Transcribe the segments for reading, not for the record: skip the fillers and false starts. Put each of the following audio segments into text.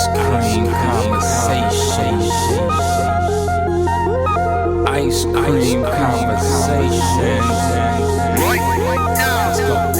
Ice Cream Conversation. Ice Cream Conversation. Let's go.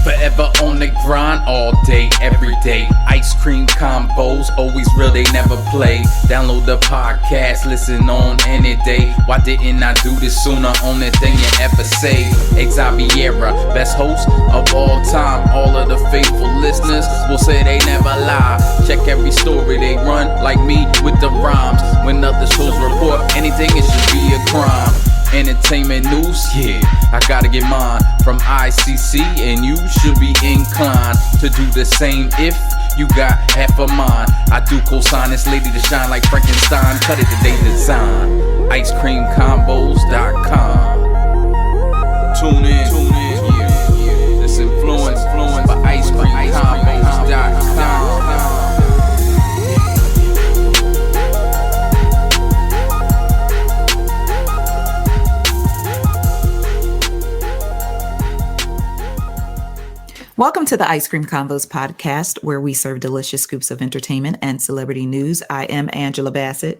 Forever on the grind all day, every day. Ice Cream Convos, always real, they never play. Download the podcast, listen on any day. Why didn't I do this sooner? Only thing you ever say. Xaviera, best host of all time. All of the faithful listeners will say they never lie. Check every story they run, like me with the rhymes. When other shows report anything, it should be a crime. Entertainment news, yeah, I gotta get mine from ICC, and you should be inclined to do the same if you got half a mind. I do co-sign this lady to shine like Frankenstein. Cut it today design. IceCreamConvos.com. Tune in, yeah. This influence by IceCreamConvos.com. Welcome to the Ice Cream Convos Podcast, where we serve delicious scoops of entertainment and celebrity news. I am Angila Baxter.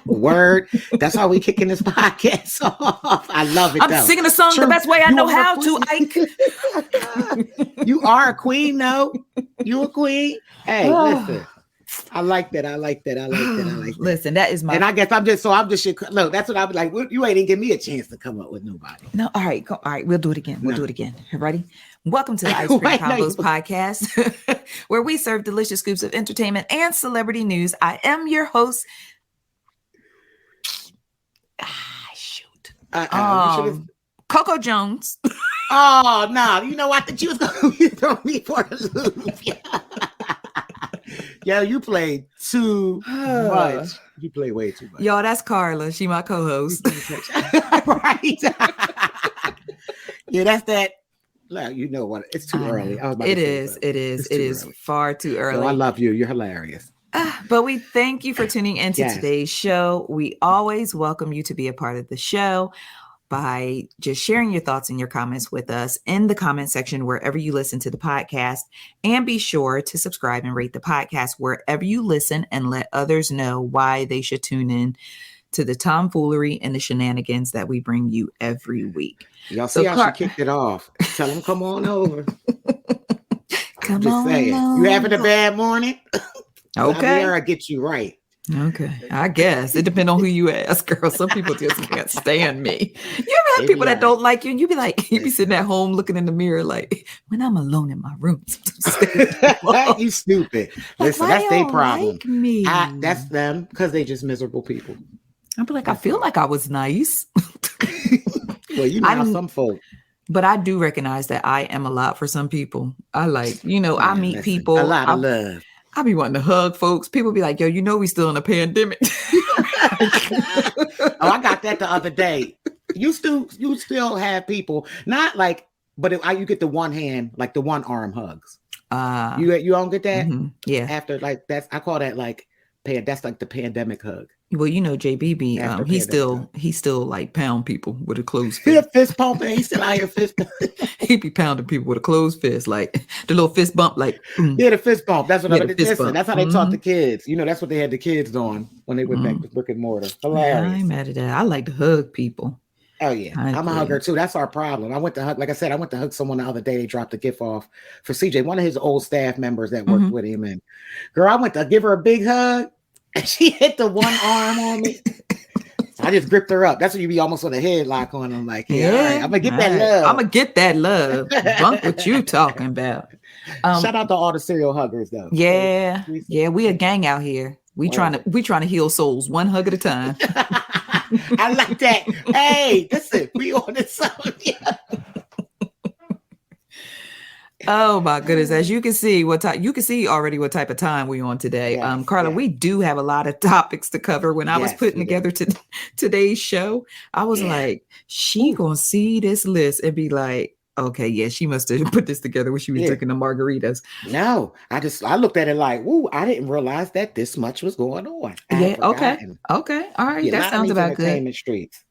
Word. That's how we kicking this podcast off. I love it. I'm singing a song the best way I know how to, Ike. You are a queen, though. You a queen. Hey, listen. I like that. Listen, that is my. And I guess I'm just look. That's what I'm like. You ain't even give me a chance to come up with nobody. No, all right, all right. We'll do it again. Do it again. Ready? Welcome to the Ice Cream Convos Podcast, where we serve delicious scoops of entertainment and celebrity news. I am your host. Shoot. Coco Jones. Oh no! You know what? You was going to throw me for a loop. Yeah, you played too much. You play way too much. Y'all, that's Karla. She my co-host. Right. Yeah, that's that. You know what? It's too early. It is far too early. So I love you. You're hilarious. But we thank you for tuning into today's show. We always welcome you to be a part of the show by just sharing your thoughts and your comments with us in the comment section wherever you listen to the podcast. And be sure to subscribe and rate the podcast wherever you listen, and let others know why they should tune in to the tomfoolery and the shenanigans that we bring you every week. Y'all see how she kicked it off. Tell them come on over. Come just on saying. over. You having a bad morning? Okay. I'll get you right. Okay, I guess it depends on who you ask, girl. Some people just can't stand me. You ever have people that don't like you, and you be like, you be sitting at home looking in the mirror, like, when I'm alone in my room, you stupid. Listen, that's their problem. Like me. That's them, because they just miserable people. I'll be like, I feel like I was nice. Well, you know how some folk. But I do recognize that I am a lot for some people. I like, I meet people. A lot of love. I be wanting to hug folks. People be like, yo, we still in a pandemic. I got that the other day. You still have people, not like, but you get the one hand, like the one arm hugs. You don't get that? Mm-hmm. Yeah. After like I call that like, that's like the pandemic hug. Well, JBB, he still like pound people with a closed fist. He a fist pumping. He still out here fist. He be pounding people with a closed fist, like the little fist bump, like yeah, the fist bump. That's what that's how they taught the Mm-hmm. kids. That's what they had the kids doing when they went back to brick and mortar. Hilarious. I ain't mad at that. I like to hug people. Oh yeah, I'm a hugger too. That's our problem. I went to hug someone the other day. They dropped a gift off for CJ, one of his old staff members that worked with him. And girl, I went to give her a big hug, and she hit the one arm on me. So I just gripped her up. That's when you be almost with a headlock on. I'm like, all right, I'm gonna get that love. I'm gonna get that love. Bunk what you talking about. Shout out to all the serial huggers though. Yeah, we a gang out here. We trying to heal souls one hug at a time. I like that. Hey, listen, we on this song. Yeah. Oh my goodness! As you can see, you can see already what type of time we on today. Yes, Karla, we do have a lot of topics to cover. When I was putting together today's show, I was like, she gonna see this list and be like, okay, yeah, she must have put this together when she was drinking the margaritas. No, I looked at it like, woo, I didn't realize that this much was going on. Okay, all right, that sounds about good. Streets.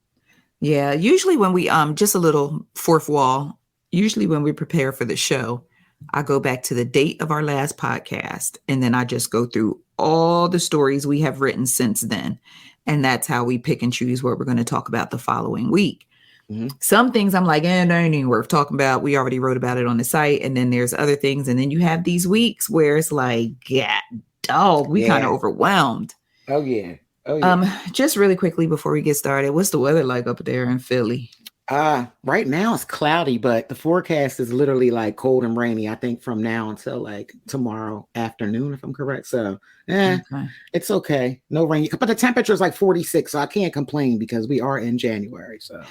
Yeah, usually when we just a little fourth wall. Usually when we prepare for the show, I go back to the date of our last podcast, and then I just go through all the stories we have written since then. And that's how we pick and choose what we're going to talk about the following week. Some things I'm like, they ain't even worth talking about. We already wrote about it on the site. And then there's other things. And then you have these weeks where it's like, dog, we kind of overwhelmed. Oh, yeah. Just really quickly before we get started, what's the weather like up there in Philly? Right now it's cloudy, but the forecast is literally like cold and rainy, I think, from now until like tomorrow afternoon, if I'm correct. So it's okay. No rain, but the temperature is like 46, so I can't complain because we are in January. So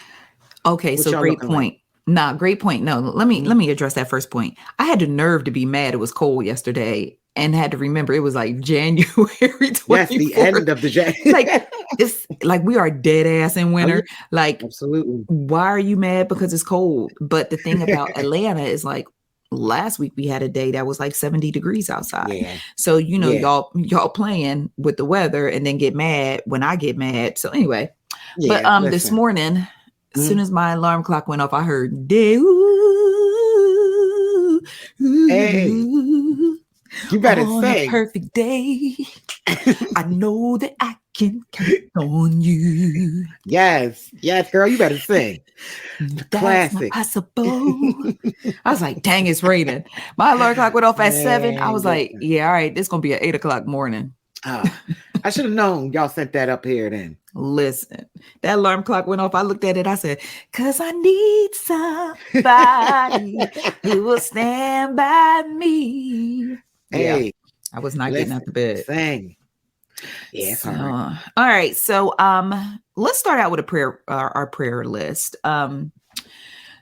okay, so great point. Like? Great point. No, let me address that first point. I had the nerve to be mad it was cold yesterday and had to remember it was like January 24th. Yes, the end of the January. Like it's like we are dead ass in winter. Like absolutely. Why are you mad because it's cold? But the thing about Atlanta is like last week we had a day that was like 70 degrees outside. Yeah. So y'all playing with the weather and then get mad when I get mad. So anyway, but this morning. As soon as my alarm clock went off, I heard day. Hey, you better sing. A perfect day. I know that I can count on you. Yes, girl, you better sing. Classic. Possible. I was like, dang, it's raining. My alarm clock went off at 7. I was like, yeah, all right, this gonna be at 8 o'clock morning. I should have known y'all sent that up here then. Listen, that alarm clock went off. I looked at it. I said, because I need somebody who will stand by me. Hey, yeah, I was not getting out the bed. Sing. Yeah, so, all right. So let's start out with a prayer, our prayer list.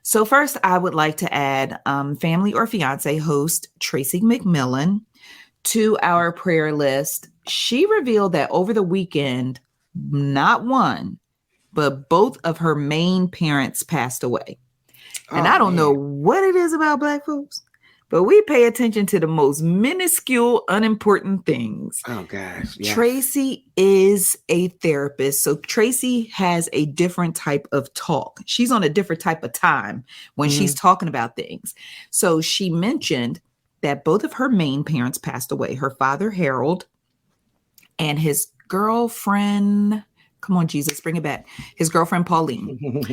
So first, I would like to add family or fiance host Tracy McMillan to our prayer list. She revealed that over the weekend, not one, but both of her main parents passed away. And I don't know what it is about Black folks, but we pay attention to the most minuscule, unimportant things. Oh, gosh. Yes. Tracy is a therapist. So Tracy has a different type of talk. She's on a different type of time when she's talking about things. So she mentioned that both of her main parents passed away. Her father, Harold, and his girlfriend, come on, Jesus, bring it back. His girlfriend, Pauline,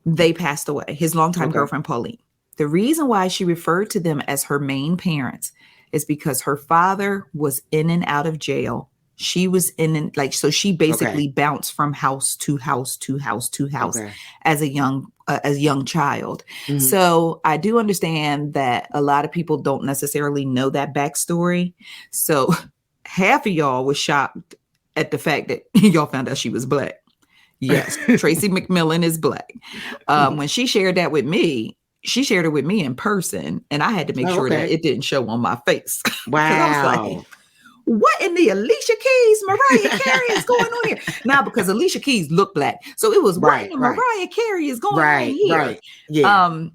they passed away. His longtime girlfriend, Pauline. The reason why she referred to them as her main parents is because her father was in and out of jail. She was so she basically bounced from house to house to house to house as a young child. Mm-hmm. So I do understand that a lot of people don't necessarily know that backstory. So half of y'all was shocked at the fact that y'all found out she was Black. Yes, Tracy McMillan is Black. When she shared that with me, she shared it with me in person, and I had to make sure that it didn't show on my face. Wow. I was like, what in the Alicia Keys, Mariah Carey is going on here? Now, because Alicia Keys looked Black. So it was what in the Mariah Carey is going on here. Right. Yeah.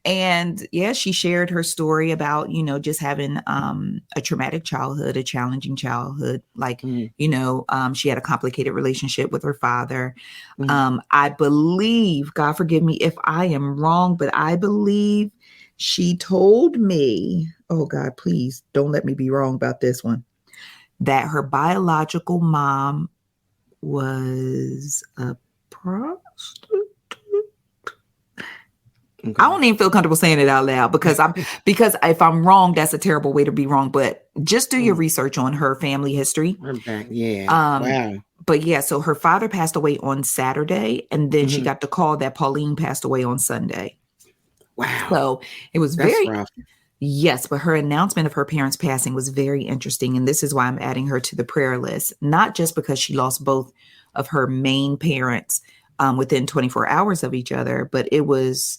And she shared her story about, just having a traumatic childhood, a challenging childhood. Like, she had a complicated relationship with her father. I believe, God forgive me if I am wrong, but I believe she told me, oh God, please don't let me be wrong about this one, that her biological mom was a prostitute. Okay. I don't even feel comfortable saying it out loud because if I'm wrong, that's a terrible way to be wrong. But just do your research on her family history. Yeah. Wow. But so her father passed away on Saturday, and then she got the call that Pauline passed away on Sunday. Wow. So it was very rough. Yes, but her announcement of her parents passing was very interesting, and this is why I'm adding her to the prayer list. Not just because she lost both of her main parents within 24 hours of each other, but it was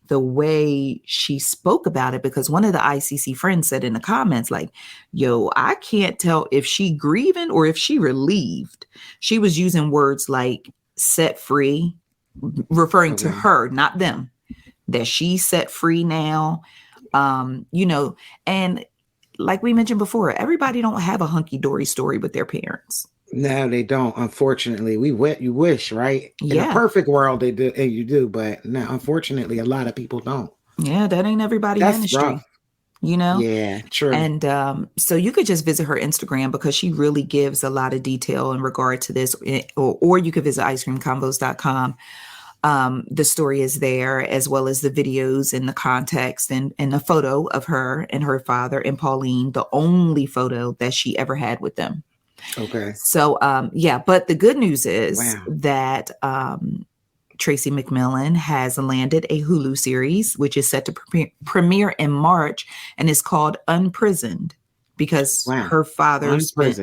the way she spoke about it, because one of the ICC friends said in the comments, like, yo, I can't tell if she grieving or if she relieved. She was using words like set free, referring to her, not them, that she's set free now. And like we mentioned before, everybody don't have a hunky-dory story with their parents. No, they don't. Unfortunately, you wish, right? In a perfect world, they do, and you do. But no, unfortunately, a lot of people don't. Yeah, that ain't everybody's ministry. Rough. Yeah, true. And so you could just visit her Instagram because she really gives a lot of detail in regard to this, or you could visit icecreamconvos.com. The story is there, as well as the videos and the context and the photo of her and her father and Pauline, the only photo that she ever had with them. Okay. So, but the good news is that Tracy McMillan has landed a Hulu series, which is set to premiere in March, and is called Unprisoned because her father spent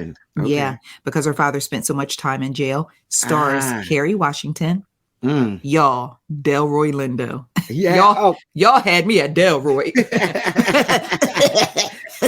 so much time in jail. Stars Kerry Washington. Y'all, Delroy Lindo. Yeah. Y'all had me at Delroy.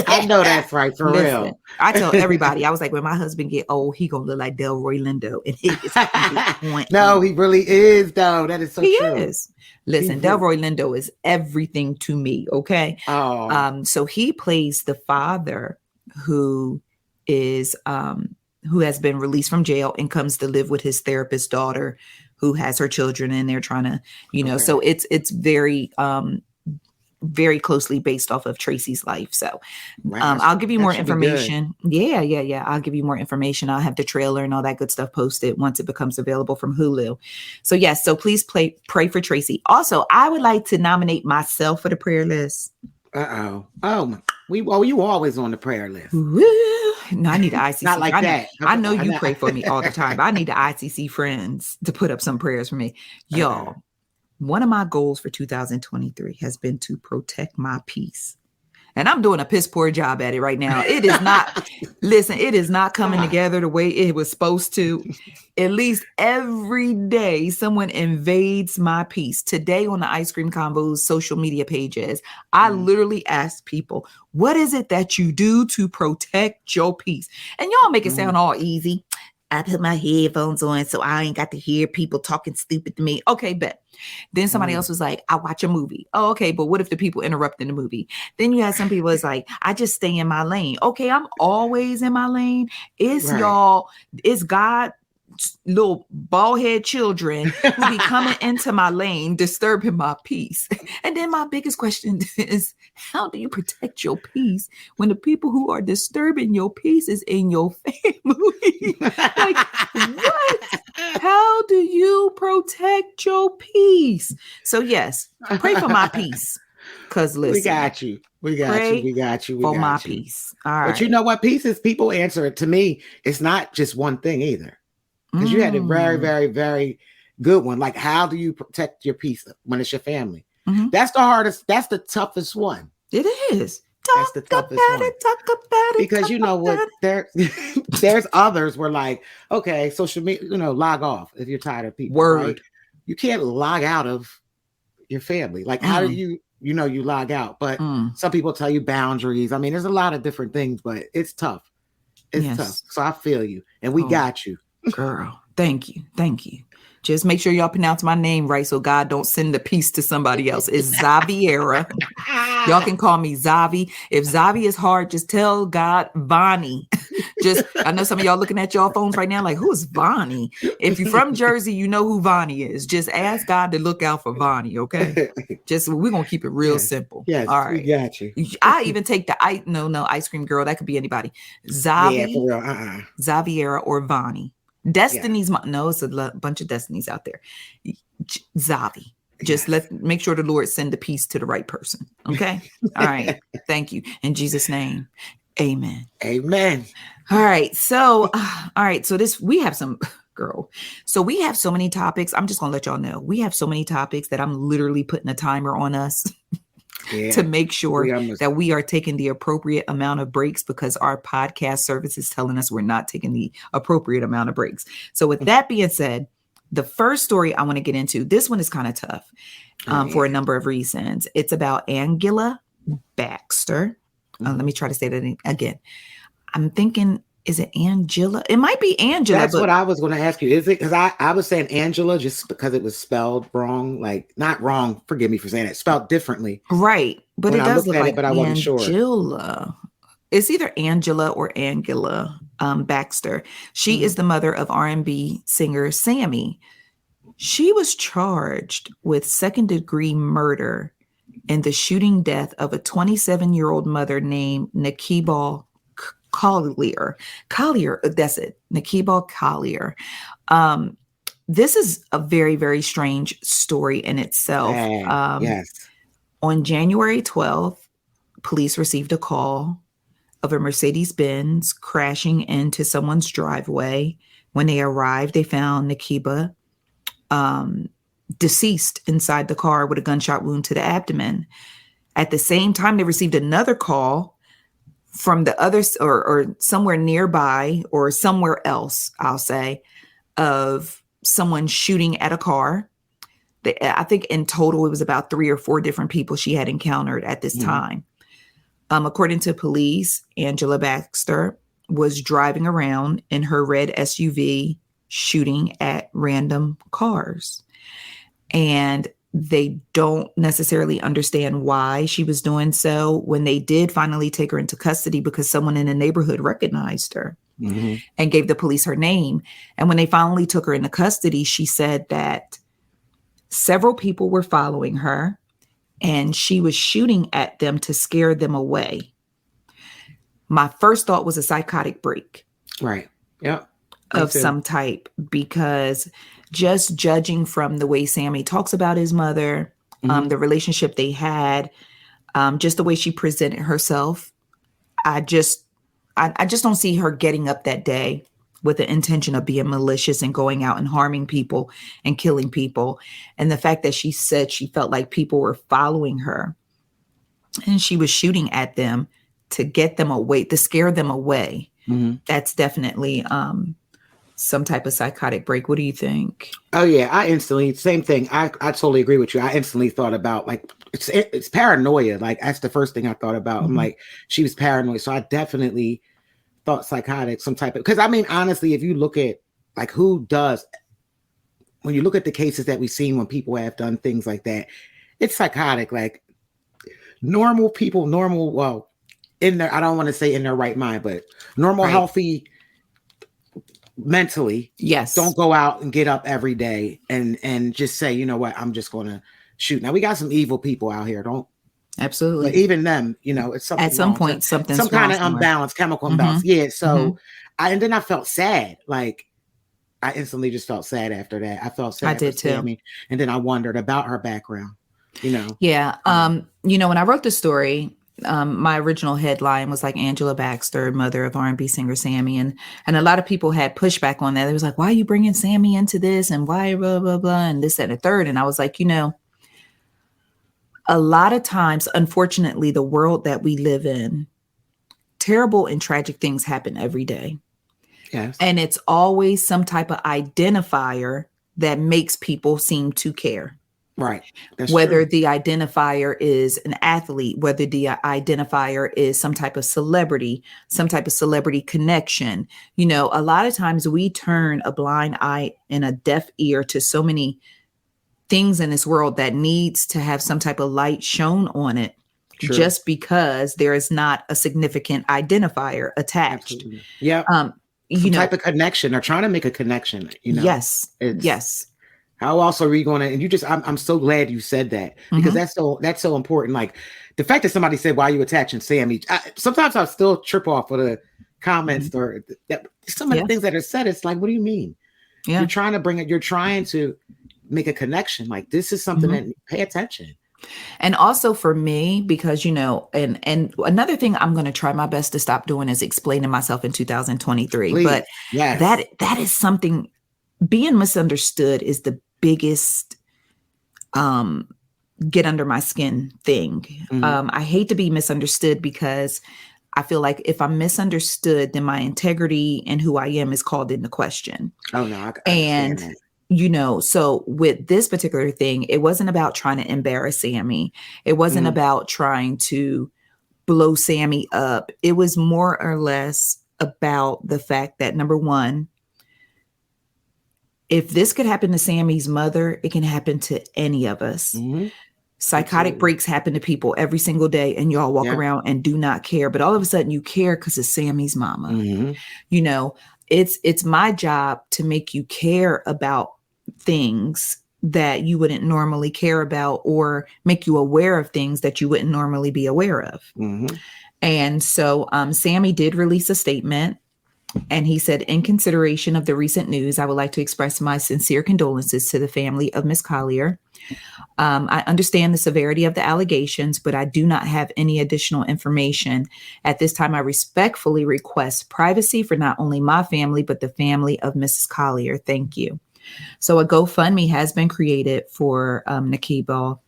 I know that's right, for real. I tell everybody, I was like, when my husband get old, he gonna look like Delroy Lindo. And he is No, he really is, though. That is so true. He is. Listen, Delroy Lindo is everything to me, okay? Oh. So he plays the father who is who has been released from jail and comes to live with his therapist daughter who has her children, and they're trying to, so it's very very closely based off of Tracy's life. So I'll give you more information. Yeah. I'll give you more information. I'll have the trailer and all that good stuff posted once it becomes available from Hulu. So yes, so please pray for Tracy. Also, I would like to nominate myself for the prayer list. Oh, you always on the prayer list. Woo. No, I need the ICC. Not like that. I know you pray for me all the time, but I need the ICC friends to put up some prayers for me. Y'all, one of my goals for 2023 has been to protect my peace. And I'm doing a piss poor job at it right now. It is not, it is not coming together the way it was supposed to. At least every day, someone invades my peace. Today on the Ice Cream Convos social media pages, I literally asked people, what is it that you do to protect your peace? And y'all make it sound all easy. I put my headphones on so I ain't got to hear people talking stupid to me. Okay, bet. Then somebody else was like, I watch a movie. Oh, okay, but what if the people interrupt in the movie? Then you had some people that's like, I just stay in my lane. Okay, I'm always in my lane. It's God little bald head children who be coming into my lane, disturbing my peace. And then my biggest question is, how do you protect your peace when the people who are disturbing your peace is in your family? Like, what? How do you protect your peace? So yes, pray for my peace. Because listen, we got you for my peace. All right. But you know what? Peace is, people answer it to me. It's not just one thing either. Because you had a very, very, very good one. Like, how do you protect your peace when it's your family? That's the hardest. That's the toughest one. It is. That's the toughest one. Talk about it. Because you know what? There's others where like, okay, social media, log off if you're tired of people. Word. Right? You can't log out of your family. Like, how do you log out? But some people tell you boundaries. I mean, there's a lot of different things, but it's tough. It's tough. So I feel you. And we got you. Girl, thank you. Just make sure y'all pronounce my name right so God don't send the peace to somebody else. It's Xaviera. Y'all can call me Zavi. If Zavi is hard, just tell God Vonnie. I know some of y'all looking at y'all phones right now like, who is Vonnie? If you're from Jersey, you know who Vonnie is. Just ask God to look out for Vonnie, okay? We're going to keep it real simple. Yes, all right. We got you. I even take the ice cream girl. That could be anybody. Zavi, for real. Xaviera or Vonnie. Destiny's it's a bunch of Destinies out there. Zavi. Just make sure the Lord send the peace to the right person. Okay. All right. Thank you. In Jesus' name. Amen. Amen. All right. So we have some So we have so many topics. I'm just going to let y'all know. We have so many topics that I'm literally putting a timer on us. To make sure that we are taking the appropriate amount of breaks, because our podcast service is telling us we're not taking the appropriate amount of breaks. So with that being said, the first story I want to get into, this one is kind of tough for a number of reasons. It's about Angila Baxter. Let me try to say that again. I'm thinking, is it Angela? It might be Angela. That's what I was going to ask you. Is it? Because I was saying Angela just because it was spelled wrong. Like, not wrong. Forgive me for saying it. Spelled differently. Right. But it does look like but I wasn't sure. Angela. It's either Angela or Angila Baxter. She is the mother of R&B singer Sammie. She was charged with second-degree murder in the shooting death of a 27-year-old mother named Nakiba Collier. That's it. Nakiba Collier. This is a very, very strange story in itself. Yes. On January 12th, police received a call of a Mercedes-Benz crashing into someone's driveway. When they arrived, they found Nakiba deceased inside the car with a gunshot wound to the abdomen. At the same time, they received another call from the other or somewhere nearby or somewhere else, I'll say, of someone shooting at a car. I think in total, it was about 3 or 4 different people she had encountered at this time. According to police, Angila Baxter was driving around in her red SUV shooting at random cars. And they don't necessarily understand why she was doing so when they did finally take her into custody because someone in the neighborhood recognized her and gave the police her name. And when they finally took her into custody, she said that several people were following her and she was shooting at them to scare them away. My first thought was a psychotic break. Right. Yeah. Of some type, because just judging from the way Sammie talks about his mother, the relationship they had, just the way she presented herself, I just don't see her getting up that day with the intention of being malicious and going out and harming people and killing people. And the fact that she said she felt like people were following her and she was shooting at them to get them away, to scare them away. That's definitely some type of psychotic break. What do you think? Oh yeah, same thing. I totally agree with you. I instantly thought about like it's paranoia. Like that's the first thing I thought about. I'm like, she was paranoid. So I definitely thought psychotic, some type of, because I mean, honestly, if you look at like when you look at the cases that we've seen when people have done things like that, it's psychotic. Like normal people, well, in their, I don't want to say in their right mind, but normal, healthy, mentally, yes, don't go out and get up every day and just say, you know what, I'm just going to shoot. Now we got some evil people out here. Absolutely. But even them, you know, it's something at some wrong. point, some kind of unbalance, chemical imbalance. Yeah. So and then I felt sad. Like I instantly just felt sad after that. I felt sad. I did too. Sammie, and then I wondered about her background, you know? Yeah. You know, when I wrote the story, my original headline was like Angila Baxter, mother of R&B singer Sammie. And a lot of people had pushback on that. It was like, why are you bringing Sammie into this? And why blah, blah, blah, and this, that, and the third. And I was like, you know, a lot of times, unfortunately, the world that we live in, terrible and tragic things happen every day. Yes. And it's always some type of identifier that makes people seem to care. Right. That's whether true. The identifier is an athlete, whether the identifier is some type of celebrity connection. You know, a lot of times we turn a blind eye and a deaf ear to so many things in this world that needs to have some type of light shown on it. True. Just because there is not a significant identifier attached. Absolutely. Yeah. Some type of connection. They're trying to make a connection, you know? Yes. Yes. How else are we going to, and you just, I'm so glad you said that because that's so important. Like the fact that somebody said, why are you attaching Sammie? Sometimes I still trip off of the comments or some of the things that are said. It's like, what do you mean? Yeah. You're trying to bring it. You're trying to make a connection. Like this is something that pay attention. And also for me, because, you know, and another thing I'm going to try my best to stop doing is explaining myself in 2023. Please. But that is something, being misunderstood is the biggest get under my skin thing. I hate to be misunderstood because I feel like if I'm misunderstood, then my integrity and who I am is called into question. Oh, no. I understand that. You know, so with this particular thing, it wasn't about trying to embarrass Sammie. It wasn't about trying to blow Sammie up. It was more or less about the fact that, number one, if this could happen to Sammie's mother, it can happen to any of us. Psychotic breaks happen to people every single day, and y'all walk around and do not care. But all of a sudden you care because it's Sammie's mama. You know, it's my job to make you care about things that you wouldn't normally care about or make you aware of things that you wouldn't normally be aware of. Mm-hmm. And so Sammie did release a statement, and he said, in consideration of the recent news, I would like to express my sincere condolences to the family of Miss Collier. I understand the severity of the allegations, but I do not have any additional information. At this time, I respectfully request privacy for not only my family, but the family of Mrs. Collier. Thank you. So a GoFundMe has been created for Nakiba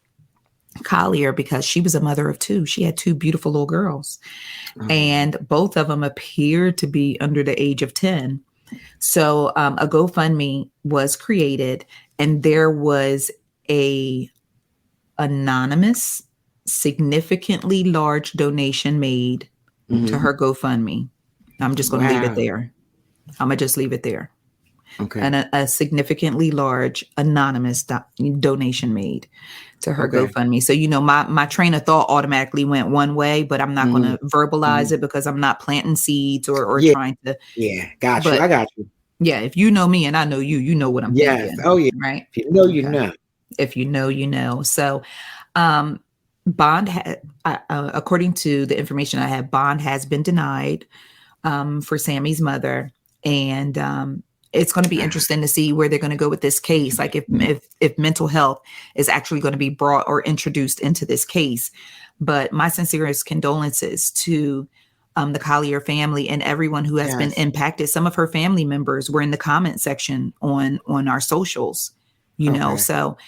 Collier because she was a mother of two. She had two beautiful little girls, and both of them appeared to be under the age of 10. So a GoFundMe was created, and there was a anonymous, significantly large donation made to her GoFundMe. I'm just going to leave it there. I'm going to just leave it there. Okay. And a significantly large anonymous donation made to her GoFundMe. So, my train of thought automatically went one way, but I'm not going to verbalize it because I'm not planting seeds or trying to. Yeah. Got you. I got you. Yeah. If you know me and I know you, you know what I'm thinking. Oh, yeah. Right. If you know, you know. If you know, you know. So, bond, according to the information I have, bond has been denied for Sammie's mother. And, it's going to be interesting to see where they're going to go with this case. Like if mental health is actually going to be brought or introduced into this case. But my sincerest condolences to the Collier family and everyone who has been impacted. Some of her family members were in the comment section on our socials, know. So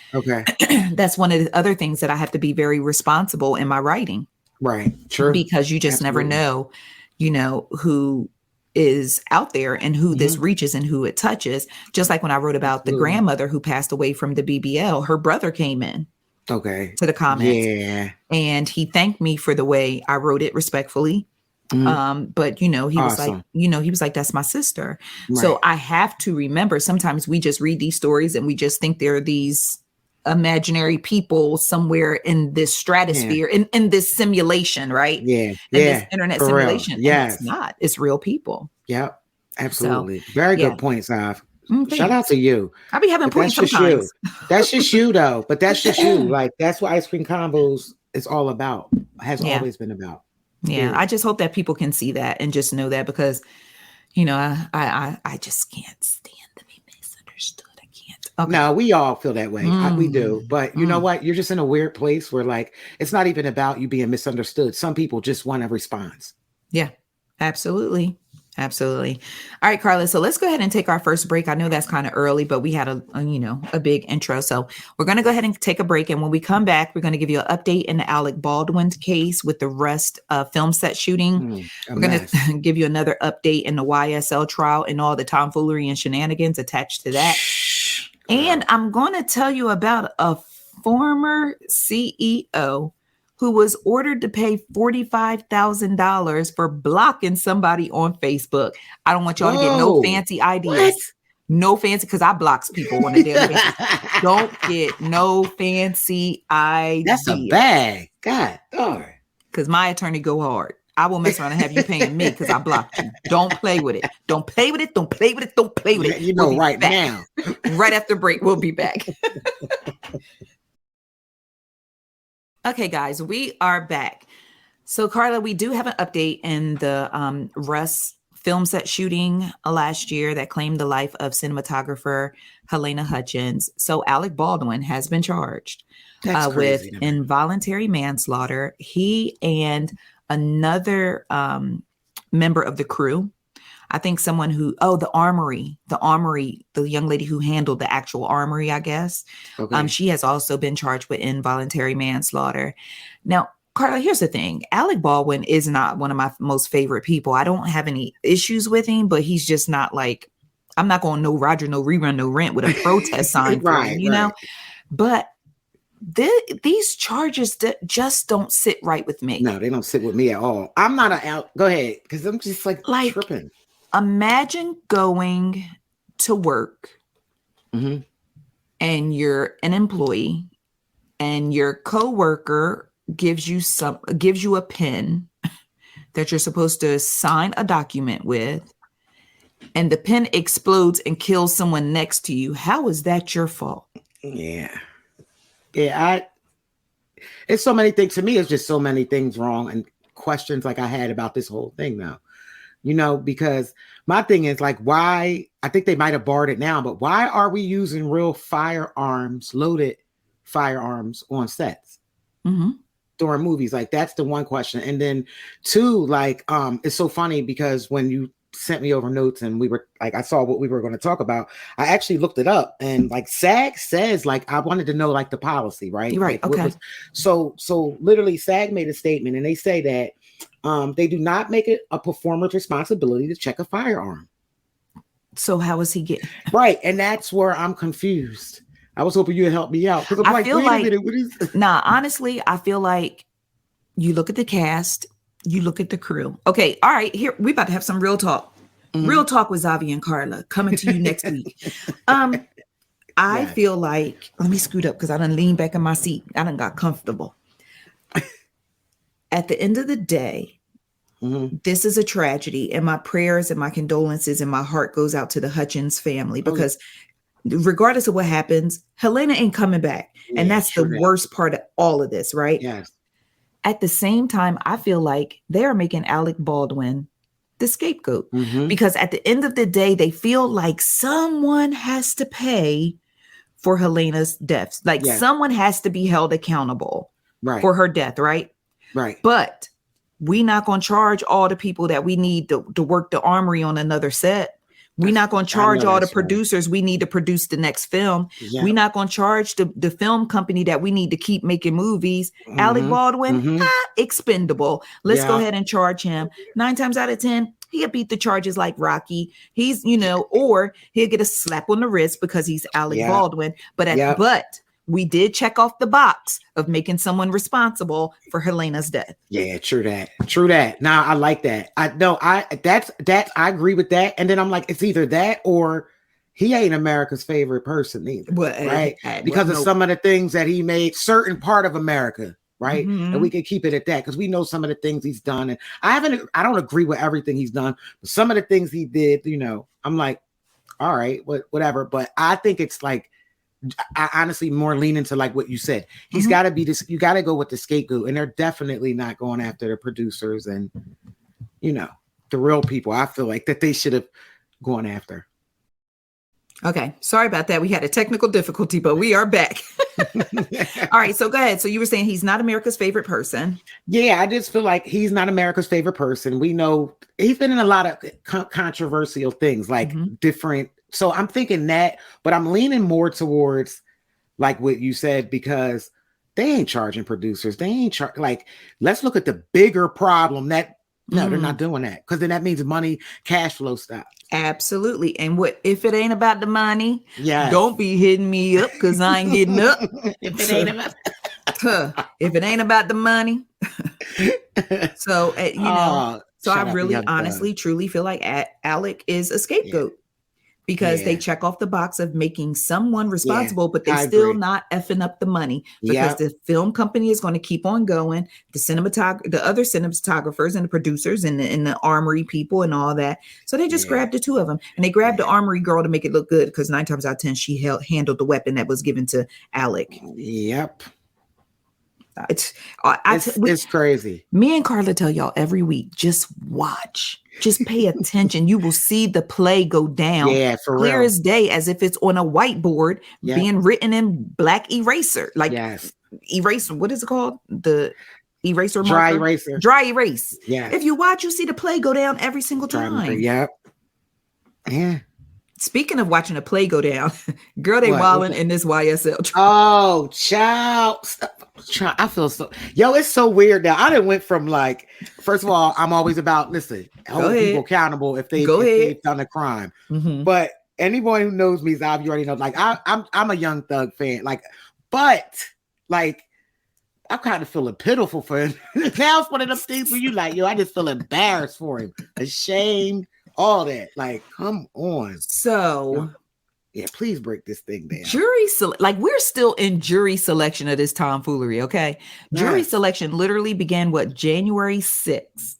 that's one of the other things that I have to be very responsible in my writing. Right. True. Because you just never know, who is out there and who this reaches and who it touches. Just like when I wrote about the grandmother who passed away from the BBL, her brother came in to the comments and he thanked me for the way I wrote it respectfully. But he was like, he was like, that's my sister. Right. So I have to remember, sometimes we just read these stories and we just think they're these imaginary people somewhere in this stratosphere, in this simulation, right? This internet simulation. Yes. It's not. It's real people. Yep. Absolutely. So, very good points, Sav. Shout out to you. I'll be having points sometimes. That's just you, though. But that's just you. Like, that's what Ice Cream Convos is all about. Has always been about. Yeah. I just hope that people can see that and just know that because, I just can't stand to be misunderstood. Okay. No, we all feel that way. We do. But you know what? You're just in a weird place where it's not even about you being misunderstood. Some people just want a response. Yeah, absolutely. Absolutely. All right, Karla. So let's go ahead and take our first break. I know that's kind of early, but we had a big intro. So we're going to go ahead and take a break. And when we come back, we're going to give you an update in the Alec Baldwin case with the Rust film set shooting. We're going to give you another update in the YSL trial and all the tomfoolery and shenanigans attached to that. And I'm going to tell you about a former CEO who was ordered to pay $45,000 for blocking somebody on Facebook. I don't want y'all to get no fancy ideas. What? No fancy, because I blocks people on a daily basis. Don't get no fancy ideas. That's a bag. God darn. Because my attorney go hard. I will mess around and have you paying me because I blocked you. Don't play with it. Don't play with it. Don't play with it. Don't play with it. You know, right now. Right after break, we'll be back. Okay, guys, we are back. So, Karla, we do have an update in the Russ film set shooting last year that claimed the life of cinematographer Helena Hutchins. So, Alec Baldwin has been charged with involuntary manslaughter. He and another member of the crew, I think someone who, the armory, the young lady who handled the actual armory, I guess. Okay. She has also been charged with involuntary manslaughter. Now, Karla, here's the thing. Alec Baldwin is not one of my most favorite people. I don't have any issues with him, but he's just not like, I'm not going no Roger, no rerun, no rent with a protest sign for him, you know? But these charges just don't sit right with me. No, they don't sit with me at all. I'm not go ahead, because I'm just like tripping. Imagine going to work and you're an employee and your coworker gives you a pen that you're supposed to sign a document with, and the pen explodes and kills someone next to you. How is that your fault? Yeah. It's so many things. To me, it's just so many things wrong and questions like I had about this whole thing now. Because my thing is like, why? I think they might have barred it now, but why are we using real loaded firearms on sets during movies? Like, that's the one question. And then two, like, it's so funny because when you sent me over notes and we were like, I saw what we were going to talk about, I actually looked it up, and like SAG says, like, I wanted to know like the policy, right? Right. Like, okay. So literally SAG made a statement, and they say that they do not make it a performer's responsibility to check a firearm. So how is he getting? Right. And that's where I'm confused. I was hoping you'd help me out. Because I'm like, wait a minute, what is this? Nah, honestly, I feel like you look at the cast, you look at the crew. Okay, all right, here, we about to have some real talk. Real talk with Xaviera and Karla coming to you next week. I feel like, let me scoot up because I done leaned back in my seat. I done got comfortable. At the end of the day, this is a tragedy, and my prayers and my condolences and my heart goes out to the Hutchins family, because regardless of what happens, Helena ain't coming back. And that's the worst part of all of this, right? Yes. At the same time, I feel like they're making Alec Baldwin the scapegoat, because at the end of the day, they feel like someone has to pay for Helena's deaths. Like someone has to be held accountable for her death, right? Right. But we not going to charge all the people that we need to work the armory on another set. We're not going to charge all the producers we need to produce the next film. Yep. We're not going to charge the film company that we need to keep making movies. Alec Baldwin, expendable. Let's go ahead and charge him. 9 times out of 10, he'll beat the charges like Rocky. He's, or he'll get a slap on the wrist because he's Alec Baldwin. But we did check off the box of making someone responsible for Helena's death. Yeah, true that. Now I like that. I agree with that. And then I'm like, it's either that or he ain't America's favorite person either, right? Because of some of the things that he made certain part of America, right? And we can keep it at that because we know some of the things he's done. And I don't agree with everything he's done, but some of the things he did, I'm like, all right, whatever. But I think it's like, I honestly more lean into like what you said. He's got to be this. You got to go with the scapegoat, and they're definitely not going after the producers and the real people. I feel like that they should have gone after. Okay, sorry about that. We had a technical difficulty, but we are back. All right, so go ahead. So you were saying he's not America's favorite person. Yeah, I just feel like he's not America's favorite person. We know he's been in a lot of controversial things, like different. So I'm thinking that, but I'm leaning more towards like what you said, because they ain't charging producers. They ain't like, let's look at the bigger problem that they're not doing that, because then that means money, cash flow stops. Absolutely. And what if it ain't about the money? Yeah. Don't be hitting me up because I ain't getting up. If it ain't about the money. So so I really honestly truly feel like Alec is a scapegoat. Because they check off the box of making someone responsible, but they still not effing up the money, because the film company is going to keep on going. The other cinematographers and the producers and the armory people and all that. So they just grabbed the two of them, and they grabbed the armory girl to make it look good, because 9 times out of 10 she handled the weapon that was given to Alec. Yep. It's crazy. Me and Karla tell y'all every week, just watch. Just pay attention. You will see the play go down. Yeah, for clear real. As day, as if it's on a whiteboard being written in black eraser. Like eraser, what is it called? The eraser dry marker? Eraser. Dry erase. Yeah. If you watch, you see the play go down every single time. Yep. Yeah. Speaking of watching a play go down, girl, they wilding in this YSL truck. Oh, child. I feel so. It's so weird now. I done went from like, first of all, I'm always about, listen, hold people accountable if they've done a crime. But anyone who knows me, Zav, you already know, like, I'm a Young Thug fan. Like, but like, I'm kind of feeling pitiful for him. Now it's one of those things where you like, I just feel embarrassed for him, ashamed. All that, like, come on. So, please break this thing down. We're still in jury selection of this tomfoolery, okay? Yes. Jury selection literally began January 6th,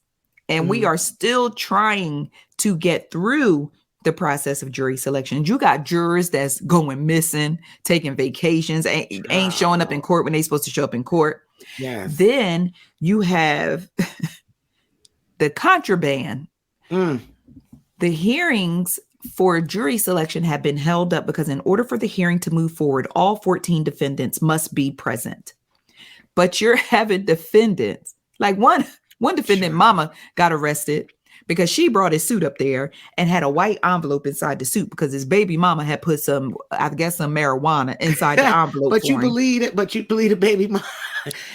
and we are still trying to get through the process of jury selection. You got jurors that's going missing, taking vacations, ain't showing up in court when they supposed to show up in court. Yes. Then you have the contraband. The hearings for jury selection have been held up because in order for the hearing to move forward, all 14 defendants must be present. But you're having defendants, like one defendant, mama got arrested because she brought his suit up there and had a white envelope inside the suit because his baby mama had put some marijuana inside the envelope. But you believe it. But you believe the baby mama.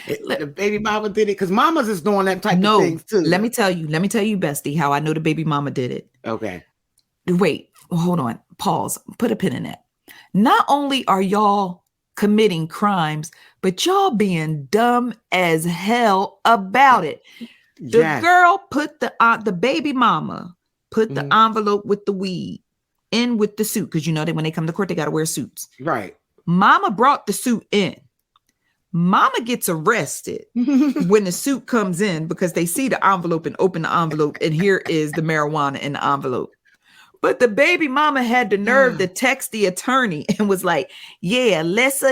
The baby mama did it because mamas is doing that type of things too. Let me tell you, bestie, how I know the baby mama did it. Okay. Wait, hold on. Pause. Put a pin in that. Not only are y'all committing crimes, but y'all being dumb as hell about it. The girl put the baby mama put the envelope with the weed in with the suit because you know that when they come to court they got to wear suits. Right. Mama brought the suit in. Mama gets arrested when the suit comes in because they see the envelope and open the envelope and here is the marijuana in the envelope. But the baby mama had the nerve to text the attorney and was like, "Yeah, let's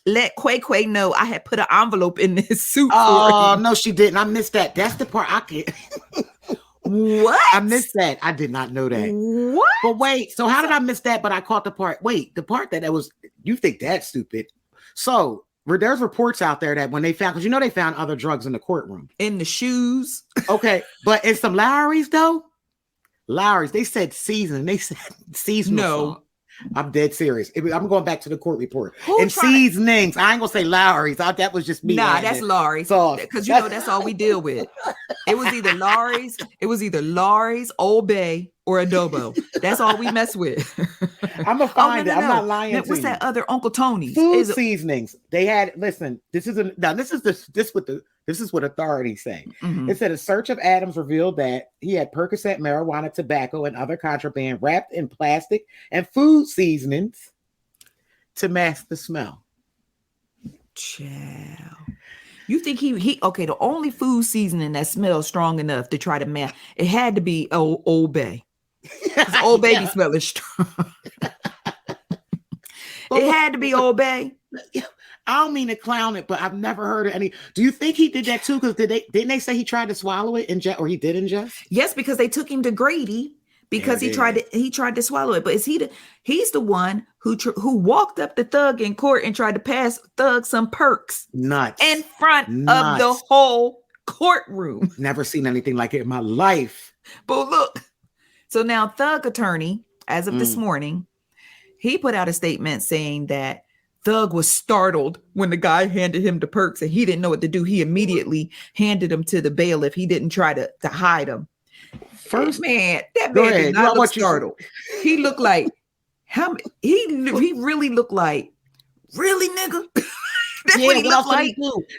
let Quay know I had put an envelope in this suit." Oh, no, she didn't. I missed that. That's the part I can't. What? I missed that. I did not know that. What? But wait, so how did I miss that? But I caught the part. Wait, the part that was, you think that's stupid. So there's reports out there that when they found, because you know they found other drugs in the courtroom. In the shoes. Okay, but in some Lowry's though, Lowry's, they said season. They said seasonal. No. Song. I'm dead serious. I'm going back to the court report. And seasonings. I ain't gonna say Lowry's. That was just me. Nah, that's Lowry's. Because you know that's all we deal with. It was either Lowry's, Old Bay, or Adobo. That's all we mess with. I'm gonna find it. I'm not lying. What's that other Uncle Tony's? Food seasonings. They had. Listen. This is what authorities say. Mm-hmm. It said a search of Adams revealed that he had Percocet, marijuana, tobacco, and other contraband wrapped in plastic and food seasonings to mask the smell. Child. You think he okay? The only food seasoning that smells strong enough to try to mask it had to be Old Bay. Old Bay be smelling strong. It had to be Old Bay. I don't mean to clown it, but I've never heard of any. Do you think he did that too? Because didn't they say he tried to swallow it or he did ingest? Yes, because they took him to Grady because he tried to swallow it. But he's the one who walked up to Thug in court and tried to pass Thug some perks. Nuts. In front of the whole courtroom. Never seen anything like it in my life. But look, so now Thug attorney, as of this morning, he put out a statement saying that Thug was startled when the guy handed him the perks and he didn't know what to do. He immediately handed them to the bailiff. He didn't try to hide them. First man, that man did not look startled. He looked like he really looked like, really, nigga? That's what he looked like.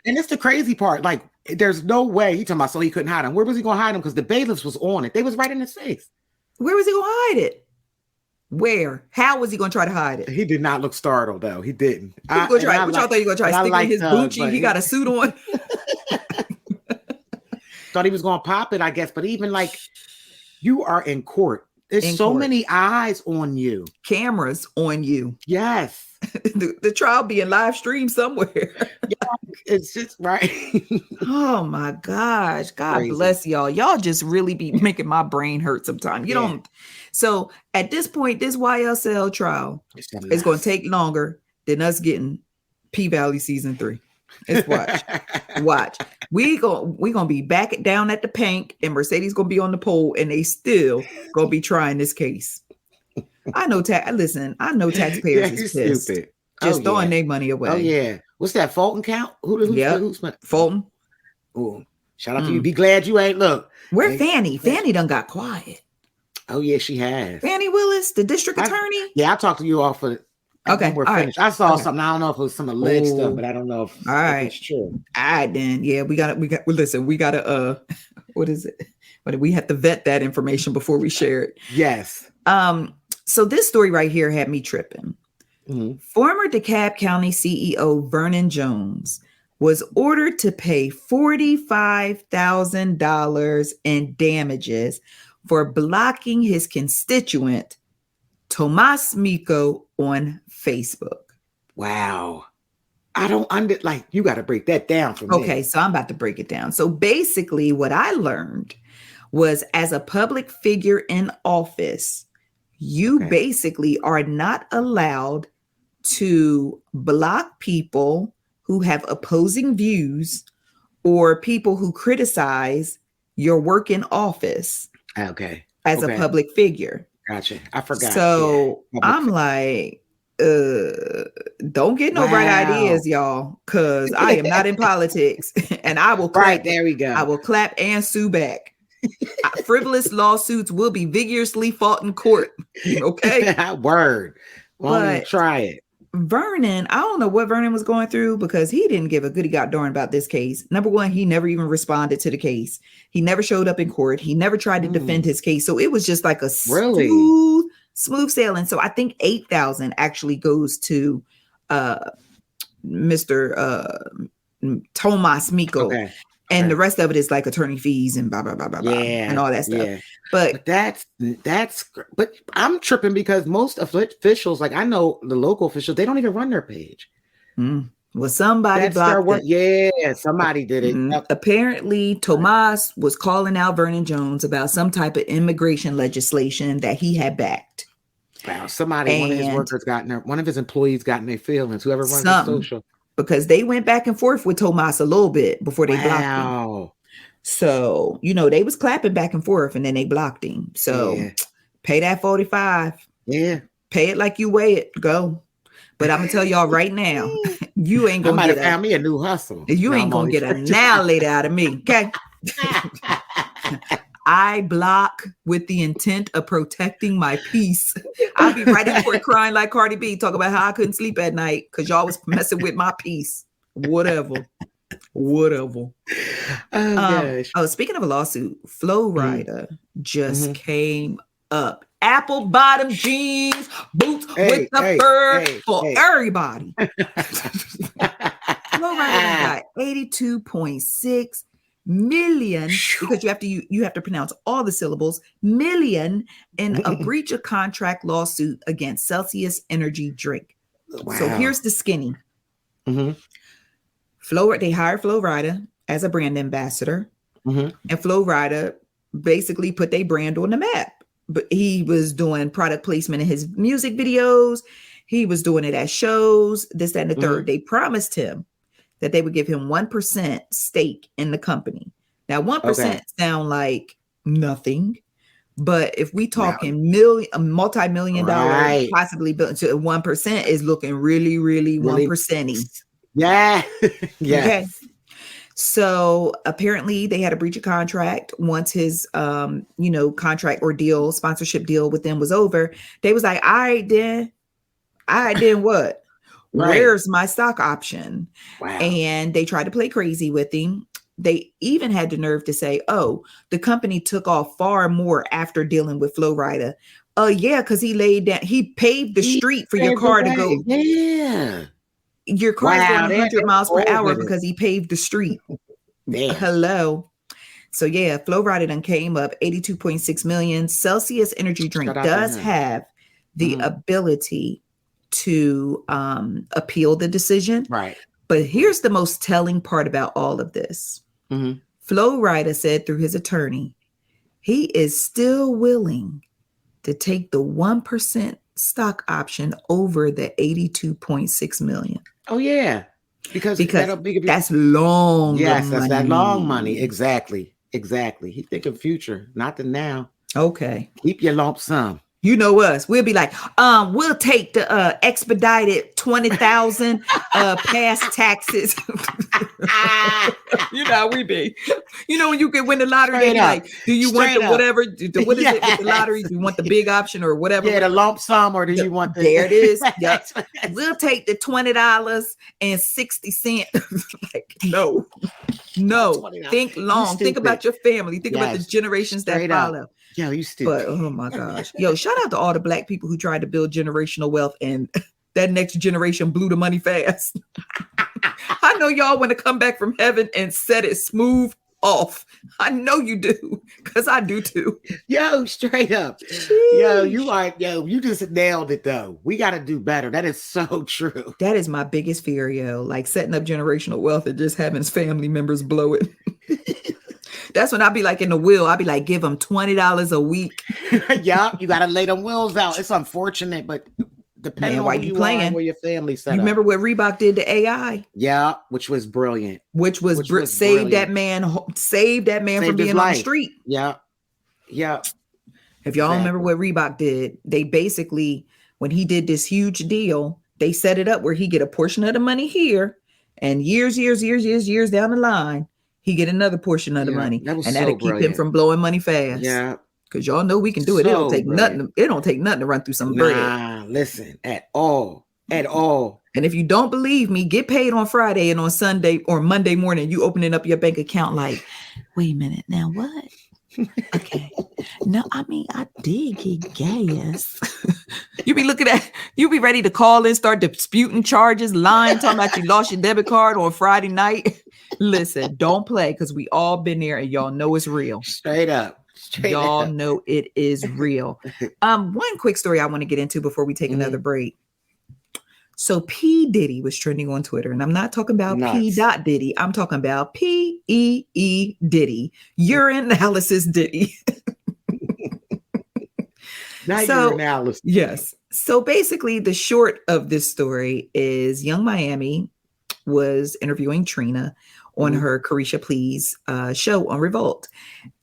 And it's the crazy part. Like, there's no way he talking about so he couldn't hide him. Where was he gonna hide him? Because the bailiffs was on it. They was right in his face. Where was he gonna hide it? Where? How was he going to try to hide it? He did not look startled, though. He didn't. What y'all thought he was going to try? Stick in his Gucci? He got a suit on. Thought he was going to pop it, I guess. But even like, you are in court. There's so many eyes on you. Cameras on you. Yes. the trial being live streamed somewhere. Yeah, it's just right. Oh my gosh. God bless y'all. Y'all just really be making my brain hurt sometimes. You don't. So at this point, this YSL trial is going to take longer than us getting P-Valley season 3. Let's watch. We gonna be back down at the Pank, and Mercedes gonna be on the pole, and they still gonna be trying this case. I know taxpayers is pissed. Stupid. Just throwing their money away. Oh yeah. What's that? Fulton count? Who's Fulton? Oh, shout out to you. Be glad you ain't look. Where Fannie? Fannie done got quiet. Oh yeah, she has. Fannie Willis, the district attorney. Yeah, I talked to you off of. Okay, we're finished. Right. I saw something. I don't know if it was some alleged stuff, but I don't know if it's true. All right, then. Yeah, we got. Listen, we got to. What is it? But we have to vet that information before we share it. Yes. So this story right here had me tripping. Mm-hmm. Former DeKalb County CEO Vernon Jones was ordered to pay $45,000 in damages for blocking his constituent Tomas Miko on Facebook. Wow. I don't you got to break that down for me. Okay, so I'm about to break it down. So basically what I learned was, as a public figure in office, you basically are not allowed to block people who have opposing views or people who criticize your work in office. Okay. As a public figure. Gotcha. I forgot. So I'm like, don't get no bright ideas, y'all, because I am not in politics, and I will clap. Right, there we go. I will clap and sue back. Frivolous lawsuits will be vigorously fought in court. Okay. Word. Won't try it. Vernon, I don't know what Vernon was going through, because he didn't give a goody darn about this case. Number one, he never even responded to the case. He never showed up in court. He never tried to defend his case. So it was just like a smooth sailing. So I think $8,000 actually goes to Mr. Tomas Miko. Okay. And the rest of it is like attorney fees and blah, blah, blah, blah, blah, and all that stuff. Yeah. But that's, but I'm tripping because most officials, like I know the local officials, they don't even run their page. Well, somebody blocked it. Yeah, somebody did it. Apparently, Tomas was calling out Vernon Jones about some type of immigration legislation that he had backed. Wow, one of his workers one of his employees got in their feelings, whoever runs the social. Because they went back and forth with Tomas a little bit before they blocked him. So, they was clapping back and forth, and then they blocked him. So pay that 45. Yeah. Pay it like you weigh it. Go. But I'm going to tell y'all right now, you ain't going to get found me a new hustle. You ain't going to get a annihilator out of me. Okay. I block with the intent of protecting my peace. I'll be right in court crying like Cardi B, talk about how I couldn't sleep at night because y'all was messing with my peace. Whatever. Oh, gosh. Speaking of a lawsuit, Flo Rida just came up. Apple bottom jeans, boots with the fur for everybody. Flo Rida got 82.6 million, because you have to pronounce all the syllables, million, in a breach of contract lawsuit against Celsius Energy Drink. Wow. So here's the skinny. They hired Flo Rida as a brand ambassador, and Flo Rida basically put their brand on the map. But he was doing product placement in his music videos. He was doing it at shows, this, that, and the third. They promised him that they would give him 1% stake in the company. Now, 1% sound like nothing, but if we talking multi-million dollar, possibly built to 1%, is looking really, really 1%-y. Yeah. Yeah. Okay. So apparently they had a breach of contract. Once his, contract or deal, sponsorship deal with them was over, they was like, I did what? Right. Where's my stock option? Wow. And they tried to play crazy with him. They even had the nerve to say, the company took off far more after dealing with Flo Rida. Yeah, because he paved the street for your car to go. Yeah. Your car is going 100 miles per hour because he paved the street. Damn. Hello. So yeah, Flo Rida done came up 82.6 million. Celsius Energy Drink does have the ability to appeal the decision. Right. But here's the most telling part about all of this. Flo Rida said through his attorney, he is still willing to take the 1% stock option over the 82.6 million. Oh yeah. Because that's long. Yes, that's that long money. Exactly. He's thinking future, not the now. Okay. Keep your lump sum. You know us. We'll be like, we'll take the expedited 20,000 past taxes. You know how we be. You know when you can win the lottery, they be like, do you want the whatever? What is it with the lottery? Do you want the big option or whatever? Yeah, the lump sum, or do you want the? There it is. Yep. We'll take the $20.60. Like, no. Think long. Think about your family. Think about the generations that follow. Yo, you stupid. But oh my gosh. Yo, shout out to all the Black people who tried to build generational wealth, and that next generation blew the money fast. I know y'all want to come back from heaven and set it smooth off. I know you do, because I do too. Yo, straight up. Jeez. You just nailed it though. We got to do better. That is so true. That is my biggest fear, yo. Like setting up generational wealth and just having family members blow it. That's when I'll be like in the will. I'll be like, give them $20 a week. Yeah, you got to lay them wills out. It's unfortunate, but depending on who you playing, are, where your family set you remember what Reebok did to AI? Yeah, which was brilliant. Which saved that man from being on the street. Yeah. If y'all remember what Reebok did, they basically, when he did this huge deal, they set it up where he get a portion of the money here, and years down the line, he get another portion of the money, and that'll keep him from blowing money fast. Yeah. Because y'all know we can do it. It don't take nothing. It don't take nothing to run through some bread. Listen, at all. And if you don't believe me, get paid on Friday, and on Sunday or Monday morning, you opening up your bank account like, wait a minute, now what? Okay. No, I mean, I did get gas. You be ready to call in, start disputing charges, lying, talking about you lost your debit card on Friday night. Listen, don't play, because we all been there and y'all know it's real. Straight up. Y'all know it is real. One quick story I want to get into before we take another break. So P Diddy was trending on Twitter, and I'm not talking about P. Diddy. I'm talking about P-E-E Diddy, urinalysis Diddy. Urinalysis. Yes. So basically, the short of this story is Young Miami was interviewing Trina on her Carisha Please show on Revolt.